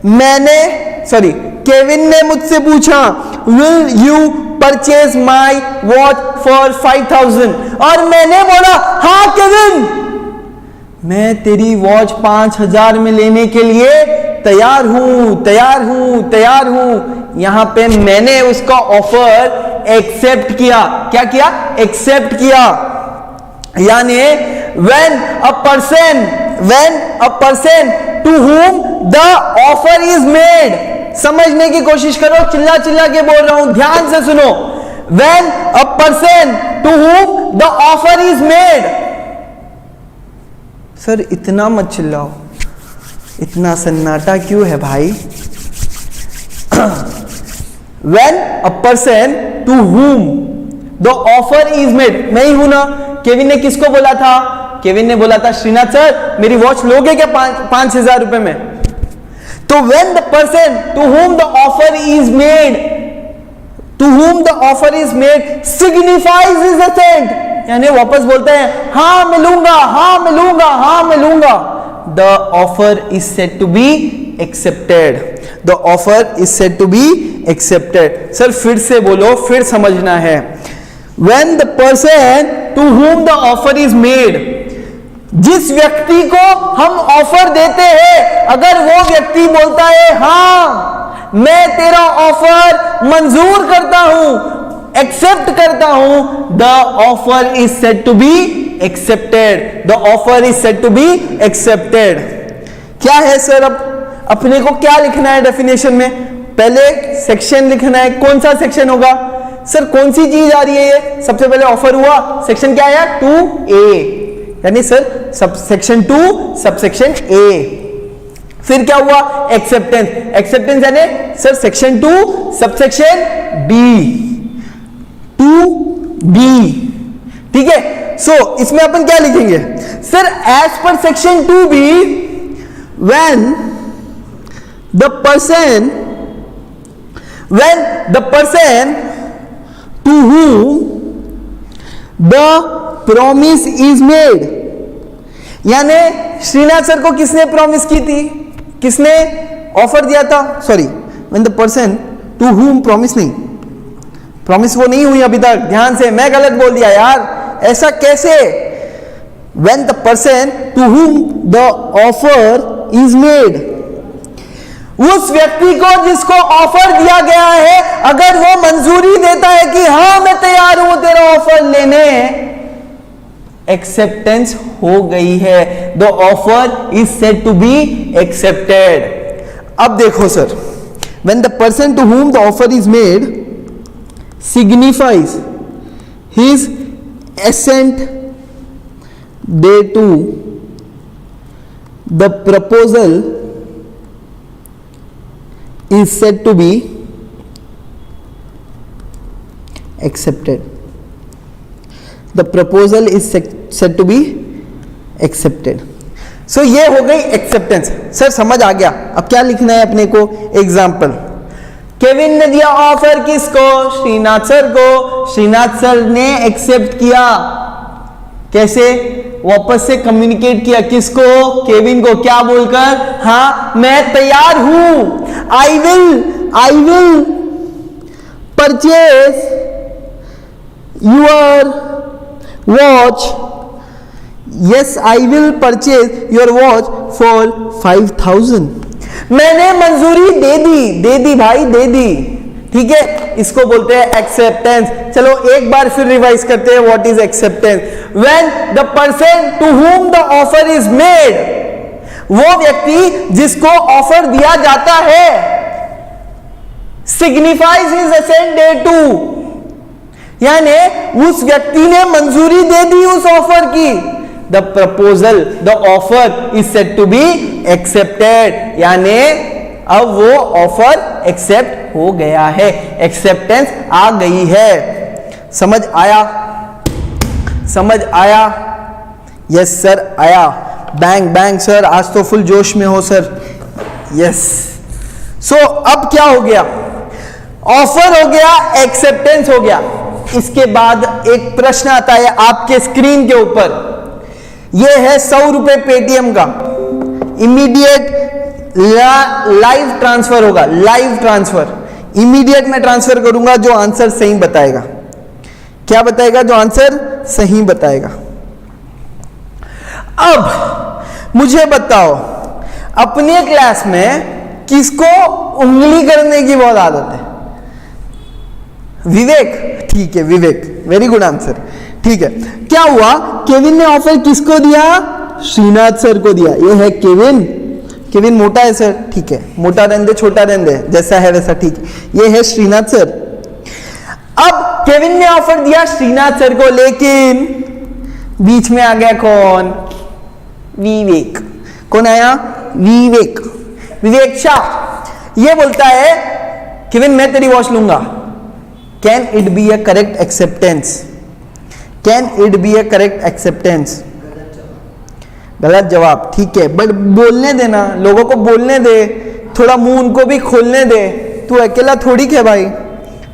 मैंने, सॉरी, केविन ने मुझसे पूछा will you purchase my watch for 5000, और मैंने बोला हाँ केविन, मैं तेरी वॉच 5000 में लेने के लिए तैयार हूं, तैयार हूं, तैयार हूं। यहां पे मैंने उसका ऑफर एक्सेप्ट किया। क्या किया, एक्सेप्ट किया। यानी when a person to whom the offer is made, समझने की कोशिश करो, चिल्ला चिल्ला के बोल रहा हूं, ध्यान से सुनो। when a person to whom the offer is made. Sir इतना मत चिल्लाओ, इतना सन्नाटा क्यों है भाई? When a person to whom the offer is made, मैं ही हूं ना. केविन ने किसको बोला था? केविन ने बोला था श्रीनाथ सर मेरी वॉच लोगे क्या 5,000 रुपए में? तो when the person to whom the offer is made, to whom the offer is made signifies his assent, यानी वापस बोलते हैं हाँ मिलूंगा, हाँ मिलूंगा, हाँ मिलूंगा. The offer is said to be accepted. The offer is said to be accepted. Sir फिर से बोलो, फिर समझना है. When the person to whom the offer is made, जिस व्यक्ति को हम ऑफर देते हैं, अगर वो व्यक्ति बोलता है हाँ मैं तेरा ऑफर मंजूर करता हूं, एक्सेप्ट करता हूं, the offer is said to be accepted. The offer is said to be accepted. क्या है सर? अब अपने को क्या लिखना है डेफिनेशन में? पहले सेक्शन लिखना है. कौन सा सेक्शन होगा सर? कौन सी चीज आ रही है ये? सबसे पहले ऑफर हुआ, सेक्शन क्या आया? 2A, यानी sir sub section 2 subsection A. फिर क्या हुआ? एक्सेप्टेंस. एक्सेप्टेंस यानी sir section 2 subsection B, 2B. ठीक है. सो इसमें अपन क्या लिखेंगे sir? As per section 2B, when the person to whom the promise is made, यानी श्रीनाथ सर को किसने प्रॉमिस की थी? किसने ऑफर दिया था? Sorry, when the person to whom promise नहीं, प्रॉमिस वो नहीं हुई अभी तक. ध्यान से, मैं गलत बोल दिया यार, ऐसा कैसे? When the person to whom the offer is made, उस व्यक्ति को जिसको ऑफर दिया गया है, अगर वो मंजूरी देता है कि हाँ मैं तैयार हूं तेरा ऑफर लेने, एक्सेप्टेंस हो गई है. The offer is said to be accepted. अब देखो sir, when the person to whom the offer is made signifies his assent thereto, the proposal is said to be accepted. The proposal is said to be accepted. So ये हो गई एक्सेप्टेंस. सर समझ आ गया. अब क्या लिखना है अपने को? एग्जाम्पल. केविन ने दिया ऑफर किसको? श्रीनाथ सर को. श्रीनाथ सर ने एक्सेप्ट किया. कैसे? वापस से कम्युनिकेट किया. किसको? केविन को. क्या बोलकर? हाँ मैं तैयार हूं. I will purchase your watch. Yes, I will purchase your watch for 5,000. मैंने मंजूरी दे दी भाई, दे दी. ठीक है, इसको बोलते हैं एक्सेप्टेंस. चलो एक बार फिर रिवाइज करते हैं. What is acceptance? When the person to whom the offer is made, वो व्यक्ति जिसको ऑफर दिया जाता है, सिग्निफाइज हिज असेंट देयरटू, यानी उस व्यक्ति ने मंजूरी दे दी उस ऑफर की. The proposal, the offer is said to be accepted, यानी अब वो ऑफर एक्सेप्ट हो गया है. एक्सेप्टेंस आ गई है. समझ आया? समझ आया? यस सर आया. बैंग बैंग सर, आज तो फुल जोश में हो सर. यस. सो अब क्या हो गया? ऑफर हो गया, एक्सेप्टेंस हो गया. इसके बाद एक प्रश्न आता है आपके स्क्रीन के ऊपर. यह है 100 रुपए पेटीएम का. इमीडिएट लाइव ट्रांसफर होगा. लाइव ट्रांसफर इमीडिएट मैं ट्रांसफर करूंगा. जो आंसर सही बताएगा, क्या बताएगा? जो आंसर सही बताएगा. अब मुझे बताओ, अपने क्लास में किसको उंगली करने की बहुत आदत है? विवेक. ठीक है विवेक, वेरी गुड आंसर. ठीक है, क्या हुआ? केविन ने ऑफर किसको दिया? श्रीनाथ सर को दिया. ये है केविन. केविन मोटा है सर. ठीक है, मोटा रहने दे, छोटा रहने दे, जैसा है वैसा. ठीक है, ये है श्रीनाथ सर. अब केविन ने ऑफर दिया श्रीनाथ सर को, लेकिन बीच में आ गया कौन? विवेक। कौन आया? विवेक। विवेक शाह ये बोलता है केविन मैं तेरी वॉच लूंगा। Can it be a correct acceptance? Can it be a correct acceptance? गलत जवाब। ठीक है, बट बोलने देना, लोगों को बोलने दे, थोड़ा मुंह उनको भी खोलने दे। तू अकेला थोड़ी है भाई,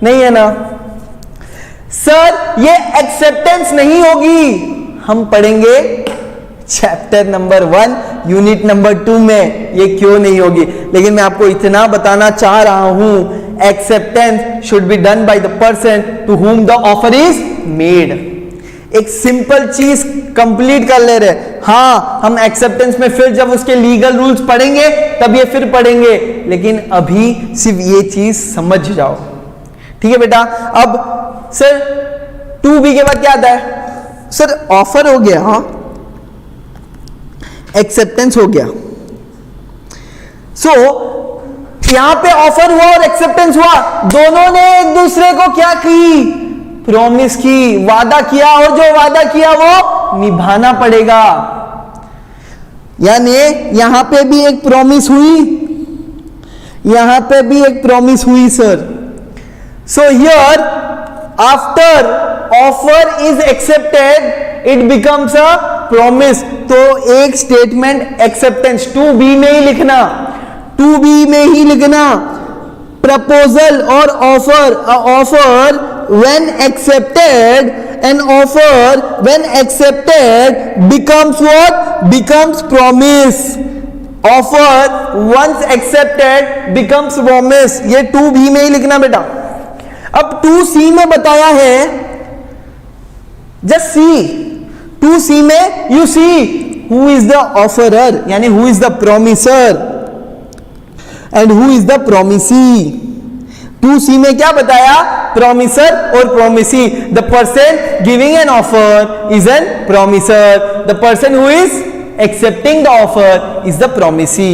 नहीं है ना? सर ये एक्सेप्टेंस नहीं होगी। हम पढ़ेंगे चैप्टर नंबर 1 यूनिट नंबर 2 में ये क्यों नहीं होगी, लेकिन मैं आपको इतना बताना चाह रहा हूं, acceptance should be done by the person to whom the offer is made. एक सिंपल चीज कंप्लीट कर ले रहे। हाँ, हम एक्सेप्टेंस में फिर जब उसके लीगल रूल्स पढ़ेंगे तब ये फिर पढ़ेंगे, लेकिन अभी सिर्फ ये चीज समझ जाओ। ठीक है बेटा। अब सर 2B के बाद क्या आता है? सर ऑफर हो गया, हाँ, एक्सेप्टेंस हो गया। यहां पे ऑफर हुआ और एक्सेप्टेंस हुआ, दोनों ने एक दूसरे को क्या की? प्रॉमिस की, वादा किया, और जो वादा किया वो निभाना पड़ेगा। यानी यहां पे भी एक प्रॉमिस हुई, यहां पे भी एक प्रॉमिस हुई sir. So here after offer is accepted it becomes a promise. तो एक स्टेटमेंट एक्सेप्टेंस 2B में ही लिखना, 2B में ही लिखना। प्रपोजल और offer, offer when accepted, an offer when accepted becomes what? Becomes promise. Offer once accepted becomes promise. ये 2B में ही लिखना बेटा। अब 2C में बताया है, just see 2C में you see who is the offerer, यानी who is the promiser and who is the promisee। 2C में क्या बताया? प्रॉमिसर और promisee. The person giving an offer is an promiser, the person who is accepting the offer is the promisee.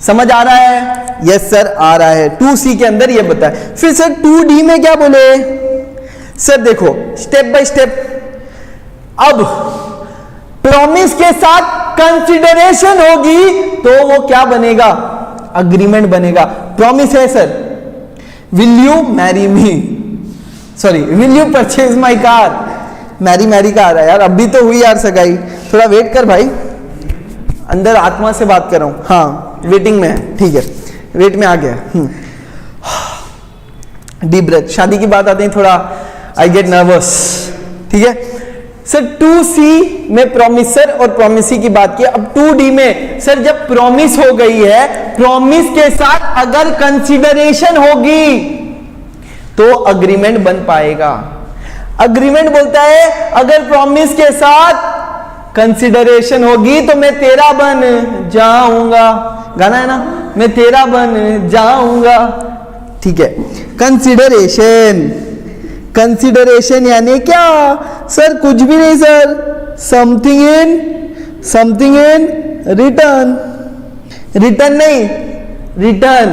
समझ आ रहा है? यस सर आ रहा है। 2C के अंदर ये बताया। फिर सर 2D में क्या बोले? सर देखो स्टेप बाय स्टेप। अब प्रॉमिस के साथ कंसिडरेशन होगी तो वो क्या बनेगा? अग्रीमेंट बनेगा। प्रॉमिस है sir, will you marry me, sorry will you purchase my car. Marry का आ रहा है यार, अभी तो हुई यार सगाई, थोड़ा वेट कर भाई, अंदर आत्मा से बात कर रहा हूं। हाँ वेटिंग में है, ठीक है, वेट में आ गया। Deep breath. शादी की बात आती है थोड़ा आई गेट नर्वस। ठीक है सर 2C में प्रॉमिसर और प्रॉमिसी की बात की। अब 2D में सर जब प्रॉमिस हो गई है, प्रॉमिस के साथ अगर कंसीडरेशन होगी तो अग्रीमेंट बन पाएगा। अग्रीमेंट बोलता है अगर प्रॉमिस के साथ कंसीडरेशन होगी तो मैं तेरा बन जाऊंगा। गाना है ना, मैं तेरा बन जाऊंगा। ठीक है, कंसीडरेशन, कंसीडरेशन यानी क्या सर? कुछ भी नहीं sir, something in return. Return नहीं, रिटर्न,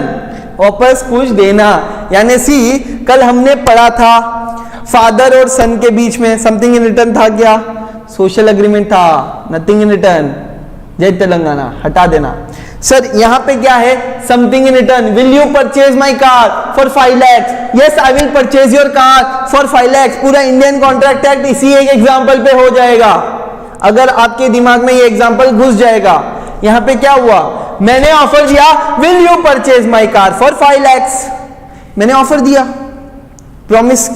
वापस कुछ देना। यानी सी कल हमने पढ़ा था फादर और सन के बीच में समथिंग इन रिटर्न था क्या? सोशल एग्रीमेंट था, नथिंग इन रिटर्न। जय तेलंगाना, हटा देना। सर यहां पे क्या है? Something in return. Will you purchase my car for 5 lakhs? Yes I will purchase your car for 5 lakhs। पूरा इंडियन कॉन्ट्रैक्ट एक्ट इसी एक एग्जाम्पल पे हो जाएगा। अगर आपके दिमाग में ये एग्जाम्पल घुस जाएगा। यहां पे क्या हुआ? मैंने ऑफर दिया will you purchase my car for 5 lakhs। मैंने ऑफर दिया, प्रॉमिस।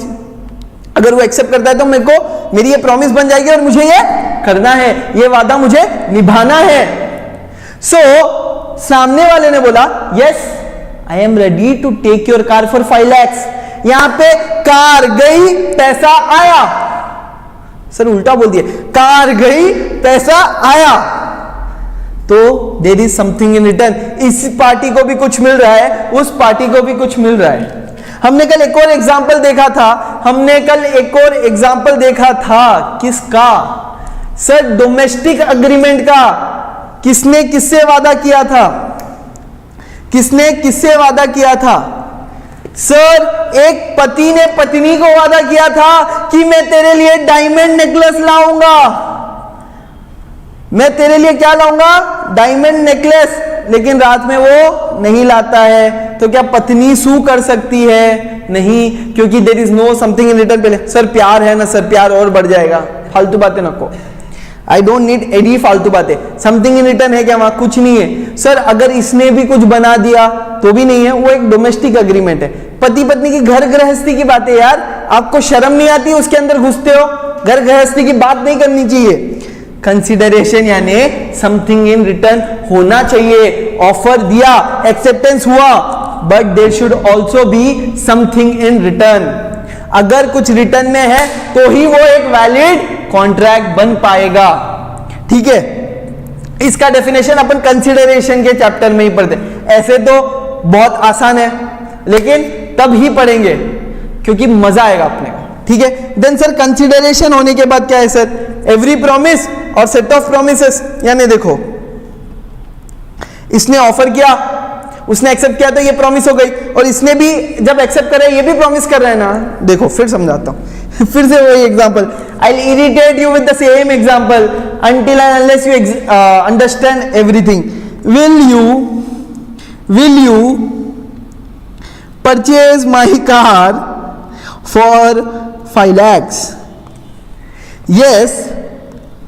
अगर वो एक्सेप्ट करता है तो मेरे को मेरी ये प्रॉमिस बन जाएगी और मुझे ये करना है, ये वादा मुझे निभाना है। सो सामने वाले ने बोला yes I am ready to take your car for 5 lakhs। यहां पे कार गई, पैसा आया। सर उल्टा बोल दिया, कार गई पैसा आया, तो there is something in return. इस पार्टी को भी कुछ मिल रहा है, उस पार्टी को भी कुछ मिल रहा है। हमने कल एक और एग्जाम्पल देखा था, किसका? सर डोमेस्टिक अग्रीमेंट का। किसने किससे वादा किया था? सर एक पति ने पत्नी को वादा किया था कि मैं तेरे लिए डायमंड नेकलेस लाऊंगा, मैं तेरे लिए क्या लाऊंगा, डायमंड नेकलेस, लेकिन रात में वो नहीं लाता है, तो क्या पत्नी सू कर सकती है? नहीं, क्योंकि there is no something in return. पहले सर प्यार है ना सर, प्यार और बढ़ जाएगा, फालतू बातें नको, आई डोंट नीड एडी फालतू बातें। समथिंग इन रिटर्न है क्या वहां? कुछ नहीं है सर। अगर इसने भी कुछ बना दिया तो भी नहीं है, वो एक डोमेस्टिक अग्रीमेंट है। पति पत्नी की घर गृहस्थी की बात है यार, आपको शर्म नहीं आती उसके अंदर घुसते हो? घर गृहस्थी की बात नहीं करनी चाहिए। कंसिडरेशन यानी समथिंग इन रिटर्न होना चाहिए। ऑफर दिया, एक्सेप्टेंस हुआ, but there should also be something in return. अगर कुछ रिटर्न में है तो ही वो एक वैलिड कॉन्ट्रैक्ट बन पाएगा। ठीक है, इसका डेफिनेशन अपन कंसिडरेशन के चैप्टर में ही पढ़ते। ऐसे तो बहुत आसान है, लेकिन तब ही पढ़ेंगे क्योंकि मजा आएगा अपने को। ठीक है, देन सर कंसिडरेशन होने के बाद क्या है सर? एवरी प्रॉमिस और सेट ऑफ प्रॉमिसेस। यानी देखो, इसने ऑफर किया, उसने एक्सेप्ट किया तो ये प्रॉमिस हो गई, और इसने भी जब एक्सेप्ट करे ये भी प्रॉमिस कर रहा है ना। देखो फिर समझाता हूं फिर से वही example, I will irritate you with the same example until and unless you understand everything. Will you purchase my car for 5 lakhs? Yes,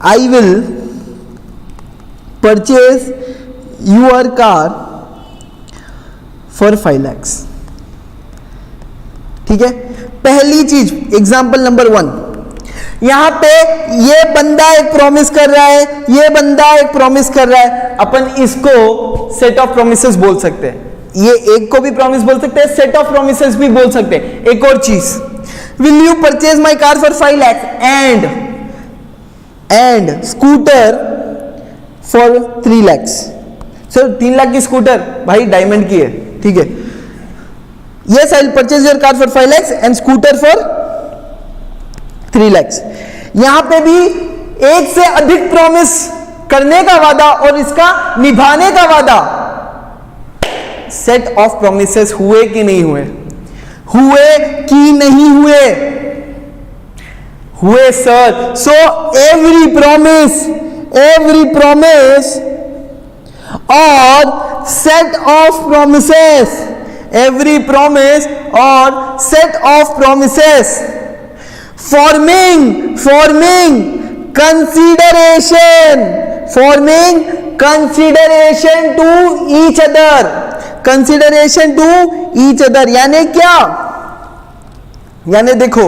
I will purchase your car for 5 lakhs. ठीक है, पहली चीज एग्जाम्पल नंबर 1, यहां पे ये बंदा एक प्रॉमिस कर रहा है, ये बंदा एक प्रॉमिस कर रहा है, अपन इसको सेट ऑफ प्रोमिसेस बोल सकते हैं। ये एक को भी प्रॉमिस बोल सकते हैं, सेट ऑफ प्रोमिसेस भी बोल सकते हैं। एक और चीज, will you purchase my car for 5 lakhs and scooter for 3 lakhs? Sir 3 lakh की स्कूटर भाई डायमंड की है, ठीक है। Yes, I will purchase your car for 5 lakhs and scooter for 3 lakhs. यहां पे भी एक से अधिक प्रॉमिस करने का वादा और इसका निभाने का वादा। सेट ऑफ प्रोमिसेस हुए कि नहीं हुए? हुए कि नहीं हुए? हुए सर। सो एवरी प्रॉमिस और set of promises, every promise और set of promises forming consideration to each other. यानी क्या? यानी देखो,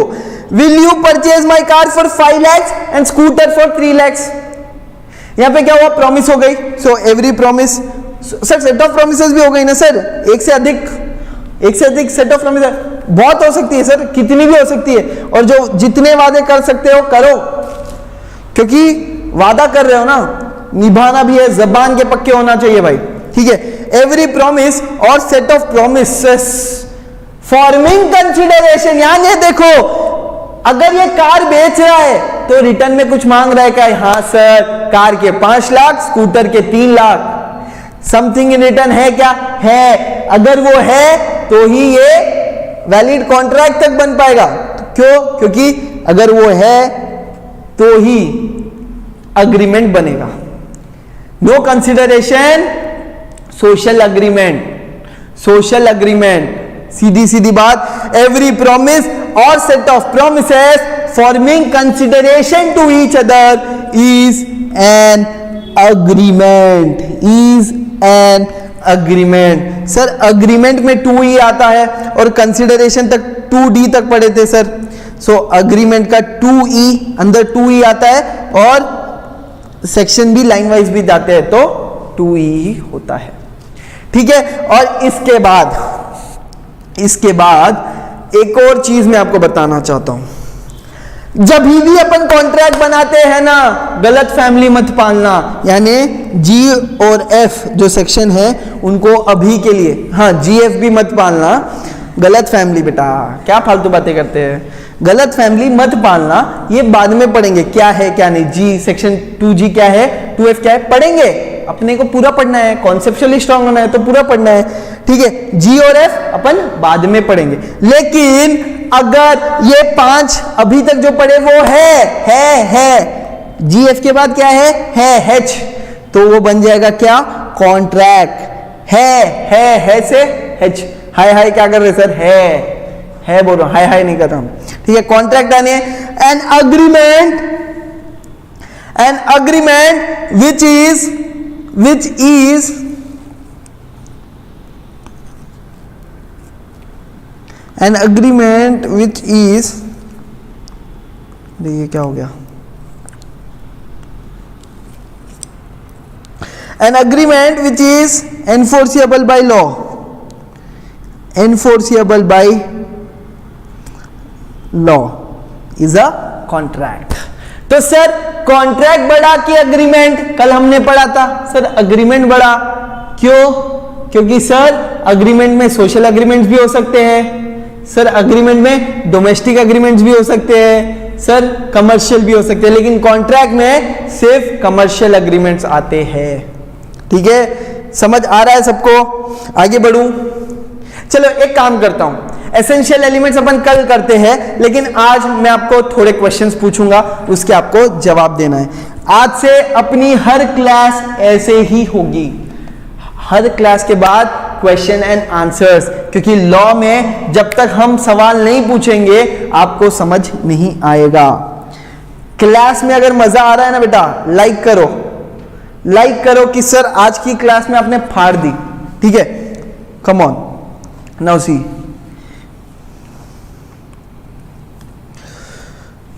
will you purchase my car for 5 lakhs and scooter for 3 lakhs? यहां पे क्या हुआ? प्रॉमिस हो गई। So every promise, sir set of promises भी हो गई ना सर। एक से अधिक सेट ऑफ प्रॉमिस बहुत हो सकती है सर, कितनी भी हो सकती है। और जो जितने वादे कर सकते हो करो, क्योंकि वादा कर रहे हो ना, निभाना भी है, जबान के पक्के होना चाहिए भाई। ठीक है, एवरी प्रॉमिस और set of promises forming consideration. यानी देखो, अगर ये कार बेच रहा है तो रिटर्न में कुछ मांग रहा है क्या? हाँ सर, कार के 5 लाख, स्कूटर के 3 लाख। समथिंग इन रिटर्न है क्या? है। अगर वो है तो ही ये वैलिड कॉन्ट्रैक्ट तक बन पाएगा। क्यों? क्योंकि अगर वो है तो ही अग्रीमेंट बनेगा। No consideration, social agreement. सीधी बात, एवरी प्रॉमिस और set of promises forming consideration to each other is an agreement. Sir agreement में 2E आता है और कंसिडरेशन तक 2D तक पढ़े थे सर। सो अग्रीमेंट का 2E, अंदर 2E आता है और सेक्शन भी लाइन वाइज भी जाते हैं तो 2E होता है। ठीक है, और इसके बाद एक और चीज मैं आपको बताना चाहता हूं। जब भी अपन कॉन्ट्रैक्ट बनाते हैं ना, गलत फैमिली मत पालना। यानी G और F जो सेक्शन है उनको अभी के लिए, हाँ GF भी मत पालना। गलत फैमिली, बेटा क्या फालतू बातें करते हैं, गलत फैमिली मत पालना। ये बाद में पढ़ेंगे क्या है क्या नहीं। G सेक्शन 2G क्या है, 2F क्या है, पढ़ेंगे। अपने को पूरा पढ़ना है, कॉन्सेप्चुअली स्ट्रांग होना है तो पूरा पढ़ना है। ठीक है, जी और एफ अपन बाद में पढ़ेंगे, लेकिन अगर ये 5 अभी तक जो पढ़े वो है, जी एफ के बाद क्या है एच, तो वो बन जाएगा क्या, कॉन्ट्रैक्ट। है से एच, हाय क्या कर रहे सर, है बोल रहा हूं, हाय नहीं कर रहा हूं, ठीक है। कॉन्ट्रैक्ट आने, an agreement which is an agreement which is, देखिए क्या हो गया, an agreement which is enforceable by law, is a contract। तो सर कॉन्ट्रैक्ट बड़ा कि अग्रीमेंट, कल हमने पढ़ा था सर अग्रीमेंट बड़ा, क्यों, क्योंकि सर अग्रीमेंट में सोशल एग्रीमेंट्स भी हो सकते हैं सर, अग्रीमेंट में डोमेस्टिक एग्रीमेंट्स भी हो सकते हैं सर, कमर्शियल भी हो सकते हैं, लेकिन कॉन्ट्रैक्ट में सिर्फ कमर्शियल एग्रीमेंट्स आते हैं। ठीक है, समझ आ रहा है सबको? आगे बढ़ूं, चलो एक काम करता हूं, एसेंशियल एलिमेंट्स अपन कल करते हैं, लेकिन आज मैं आपको थोड़े क्वेश्चंस पूछूंगा, उसके आपको जवाब देना है। आज से अपनी हर क्लास ऐसे ही होगी, हर क्लास के बाद क्वेश्चन एंड आंसर्स, क्योंकि लॉ में जब तक हम सवाल नहीं पूछेंगे आपको समझ नहीं आएगा। क्लास में अगर मजा आ रहा है ना बेटा, लाइक करो कि सर आज की क्लास में आपने फाड़ दी। ठीक है, कम ऑन नाउ सी,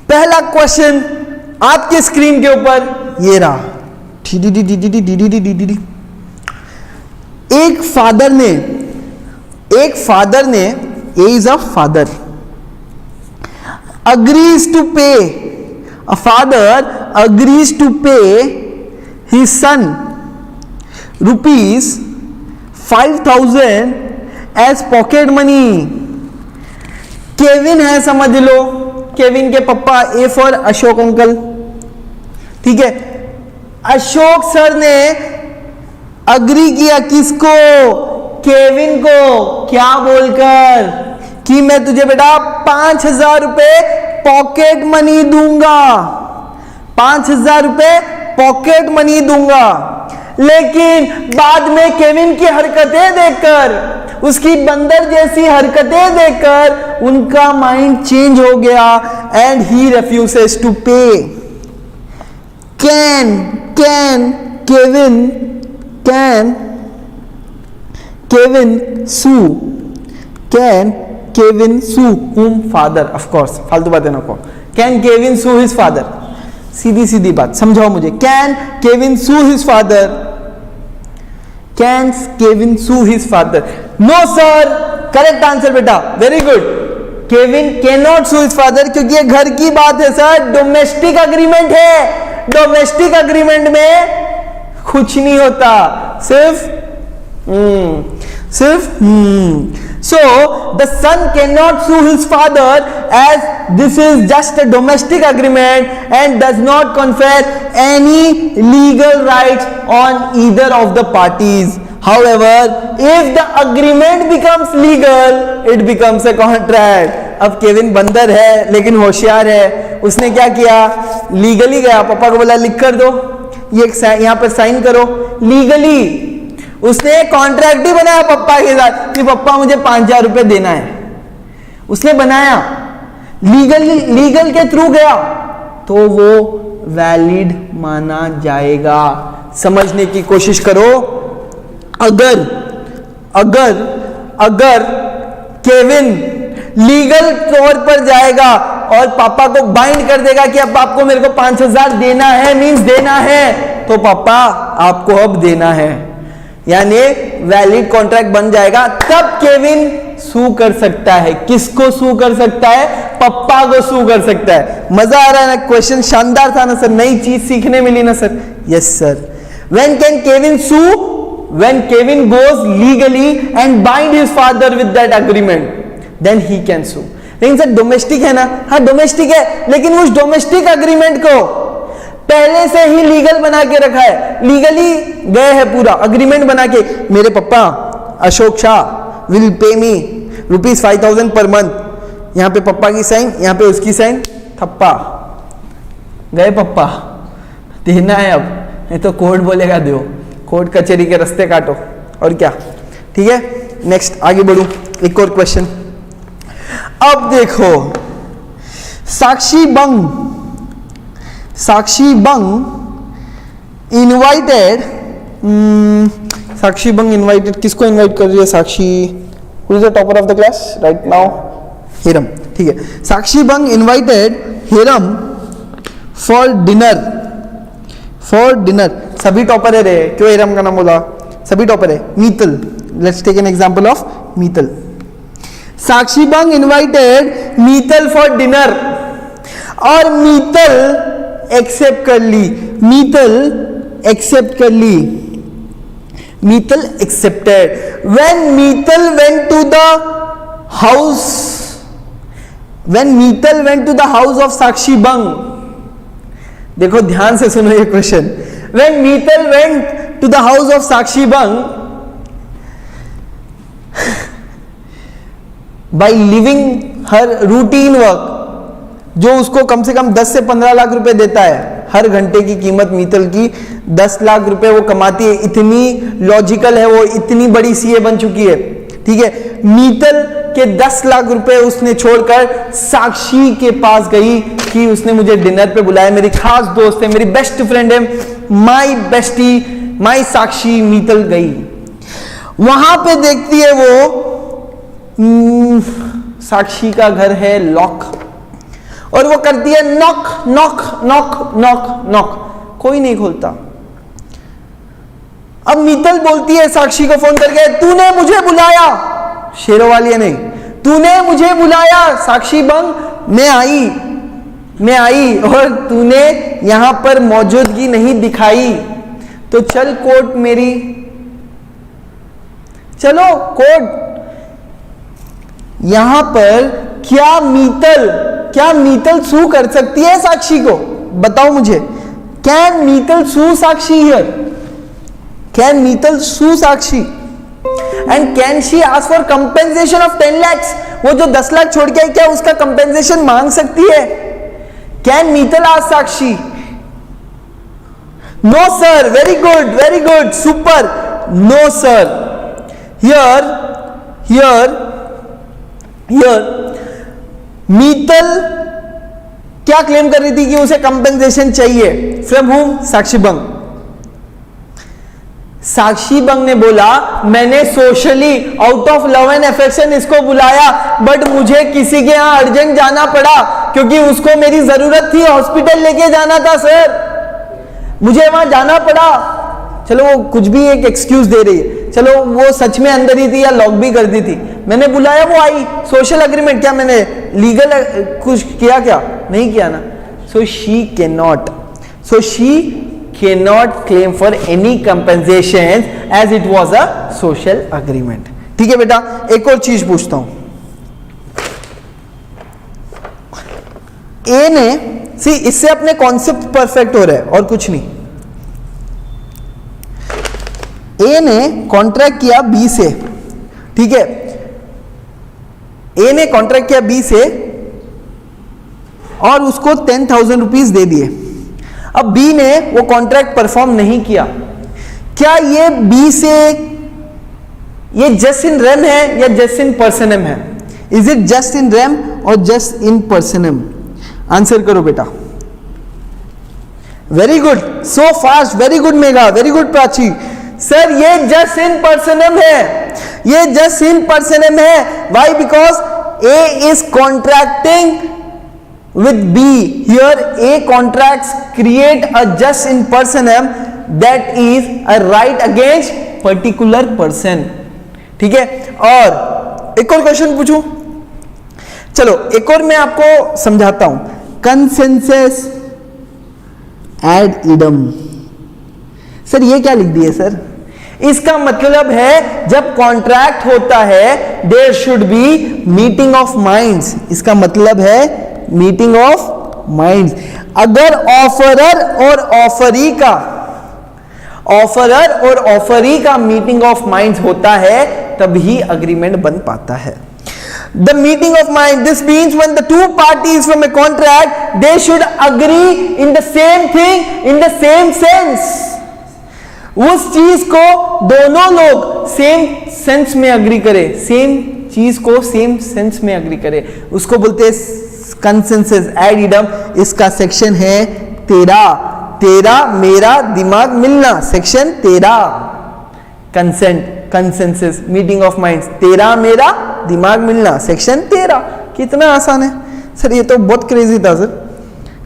पहला क्वेश्चन आपके स्क्रीन के ऊपर ये रहा, एक फादर ने A is a father agrees to pay, a father agrees to pay his son ₹5,000 as pocket money। Kevin है, समझ लो, केविन के पापा, ए फॉर अशोक अंकल। ठीक है, अशोक सर ने अग्री किया किसको, केविन को, क्या बोलकर कि मैं तुझे बेटा 5,000 रुपए पॉकेट मनी दूंगा, 5,000 रुपए पॉकेट मनी दूंगा। लेकिन बाद में केविन की हरकतें देखकर, उसकी बंदर जैसी हरकतें देखकर उनका माइंड चेंज हो गया एंड ही रेफ्यूजेस टू पे। Can Kevin sue whom? Father, of course, फालतू बातें ना कहो। Can Kevin sue his father? सीधी बात समझाओ मुझे, Can Kevin sue his father? Can Kevin sue his father? No sir, correct answer बेटा, very good। Kevin cannot sue his father क्योंकि ये घर की बात है सर, डोमेस्टिक अग्रीमेंट है, डोमेस्टिक अग्रीमेंट में कुछ नहीं होता, सिर्फ So the son cannot sue his father as this is just a domestic agreement and does not confer any legal rights on either of the parties. However, if the agreement becomes legal, it becomes a contract. अब केविन बंदर है लेकिन होशियार है, उसने क्या किया, लीगली गया, पापा को बोला लिख कर दो, ये यहाँ पर साइन करो, लीगली उसने कॉन्ट्रैक्ट ही बनाया पप्पा के साथ कि पप्पा मुझे 5,000 रुपए देना है, उसने बनाया, लीगल के थ्रू गया तो वो वैलिड माना जाएगा। समझने की कोशिश करो, अगर केविन लीगल तौर पर जाएगा और पापा को बाइंड कर देगा कि अब आपको मेरे को 5,000 देना है, मींस देना है, तो पापा आपको अब देना है, यानी वैलिड कॉन्ट्रैक्ट बन जाएगा, तब केविन सू कर सकता है। किसको सू कर सकता है, पप्पा को सू कर सकता है। मजा आ रहा है ना, क्वेश्चन शानदार था ना सर, नई चीज सीखने मिली ना sir. Yes sir. When can Kevin sue, when Kevin goes legally and bind his father with that agreement, then he can sue. लेकिन सर डोमेस्टिक है ना, हाँ डोमेस्टिक है, लेकिन उस डोमेस्टिक एग्रीमेंट को पहले से ही लीगल बना के रखा है, लीगली गए हैं, पूरा अग्रीमेंट बना के, मेरे पापा Ashok Shah will pay me ₹5,000 per month. यहाँ पे पप्पा की साइन, यहाँ पे उसकी साइन, थप्पा गए पप्पा, देना है अब, नहीं तो कोर्ट बोलेगा दो, कोर्ट कचहरी के रास्ते काटो और क्या। ठीक है, नेक्स्ट आगे बढ़ू, एक और क्वेश्चन। अब देखो साक्षी बंग इनवाइटेड किसको इनवाइट कर रही है? Sakshi, who is the topper of the class right now? Hiram. ठीक है, Sakshi Bang invited Hiram for dinner. सभी टॉपर है रे, क्यों हिरम का नाम बोला? सभी टॉपर है। Meetal, let's take an example of Meetal. Sakshi Bang invited Meetal for dinner और मीतल एक्सेप्ट कर ली। Meetal accepted. When Meetal went to the house of Sakshi Bang, देखो ध्यान से सुनो ये question. When Meetal went to the house of Sakshi Bang, by living her routine work, जो उसको कम से कम 10 से 15 लाख रुपए देता है, हर घंटे की कीमत मीतल की 10 लाख रुपए वो कमाती है। इतनी लॉजिकल है वो, इतनी बड़ी सीए बन चुकी है। ठीक है, मीतल के 10 लाख रुपए उसने छोड़कर साक्षी के पास गई कि उसने मुझे डिनर पे बुलाया, मेरी खास दोस्त है, मेरी बेस्ट फ्रेंड है, माई बेस्टी, माई साक्षी। मीतल गई, वहां पे देखती है वो साक्षी का घर है लॉक, और वो करती है knock knock knock knock knock, कोई नहीं खोलता। अब मीतल बोलती है साक्षी को फोन करके, तूने मुझे बुलाया, शेरोवालिया नहीं, तूने मुझे बुलाया साक्षी बंग, मैं आई और तूने यहां पर मौजूदगी नहीं दिखाई, तो चल कोर्ट मेरी, चलो कोर्ट। यहां पर क्या मीतल सू कर सकती है साक्षी को? बताओ मुझे, can Meetal sue Sakshi here? Can Meetal sue Sakshi and can she ask for compensation of 10 lakhs? वो जो 10 लाख छोड़ के आई, क्या उसका कंपेंसेशन मांग सकती है? Can Meetal ask Sakshi? No sir, very good, super, no sir. Here Meetal क्या क्लेम कर रही थी कि उसे कंपेंसेशन चाहिए, फ्रॉम हुम? साक्षी बंग। साक्षी बंग ने बोला, मैंने socially out of love and affection इसको बुलाया, बट मुझे किसी के यहां अर्जेंट जाना पड़ा क्योंकि उसको मेरी जरूरत थी, हॉस्पिटल लेके जाना था सर, मुझे वहां जाना पड़ा। चलो वो कुछ भी एक एक्सक्यूज दे रही है, चलो वो सच में अंदर ही थी या लॉक भी कर दी थी, मैंने बुलाया, वो आई, सोशल एग्रीमेंट, क्या मैंने लीगल कुछ किया? क्या नहीं किया ना। So she cannot claim for any compensation as it was a social agreement. ठीक है बेटा, एक और चीज पूछता हूं। ए ने इससे अपने कॉन्सेप्ट परफेक्ट हो रहे हैं और कुछ नहीं। ए ने कॉन्ट्रैक्ट किया बी से, ठीक है, ए ने कॉन्ट्रैक्ट किया बी से और उसको 10,000 रुपीज दे दिए। अब बी ने वो कॉन्ट्रैक्ट परफॉर्म नहीं किया, क्या ये बी से ये जस्ट इन रेम है या जस्ट इन पर्सनम है? Is it just in rem और जस्ट इन पर्सनम? आंसर करो बेटा। Very good, so fast, very good Megha, very good Prachi. Sir ये जस्ट इन पर्सनम है, ये जस्ट इन पर्सनम है। Why? Because A is contracting with B. Here A contracts create a just in personam that is a right against particular person. ठीक है, और एक और क्वेश्चन पूछूं? चलो एक और मैं आपको समझाता हूं। कंसेंसस एड इडम, सर ये क्या लिख दिए सर? इसका मतलब है जब कॉन्ट्रैक्ट होता है there should be meeting of minds. इसका मतलब है मीटिंग ऑफ माइंड्स। अगर ऑफरर और ऑफरी का मीटिंग ऑफ माइंड्स होता है तभी अग्रीमेंट बन पाता है। The meeting of mind, this means when the two parties from a contract, they should agree in the same thing, in the same sense. उस चीज को दोनों लोग सेम सेंस में अग्री करे, सेम चीज को सेम सेंस में अग्री करे, उसको बोलते हैं कंसेंसस एड इडम। इसका सेक्शन है 13 मेरा दिमाग मिलना, section 13 consent, consensus, meeting of minds, 13 मेरा दिमाग मिलना, सेक्शन 13। कितना आसान है सर, ये तो बहुत क्रेजी था सर,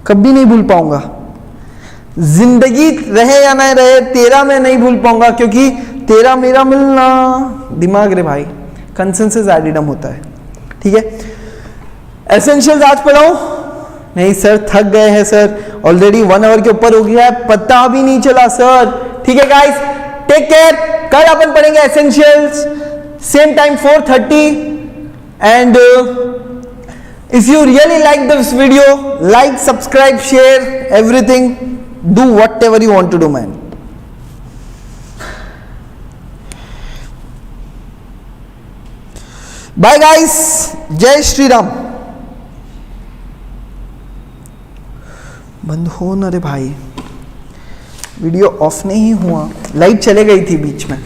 कभी नहीं भूल पाऊंगा, जिंदगी रहे या ना रहे 13 में नहीं भूल पाऊंगा, क्योंकि 13 मेरा मिलना दिमाग रे भाई, कंसेंसस एड इडम होता है। ठीक है, एसेंशियल्स आज पढ़ाऊं? नहीं सर, थक गए हैं सर, ऑलरेडी 1 आवर के ऊपर हो गया है, पता भी नहीं चला सर। ठीक है गाइस, टेक केयर, कल अपन पढ़ेंगे essentials, same time 4:30। And if you really like this video, like, subscribe, share, everything, do whatever you want to do man. Bye guys, जय श्री राम। बंद हो ना रे भाई, वीडियो ऑफ नहीं हुआ, लाइट चले गई थी बीच में।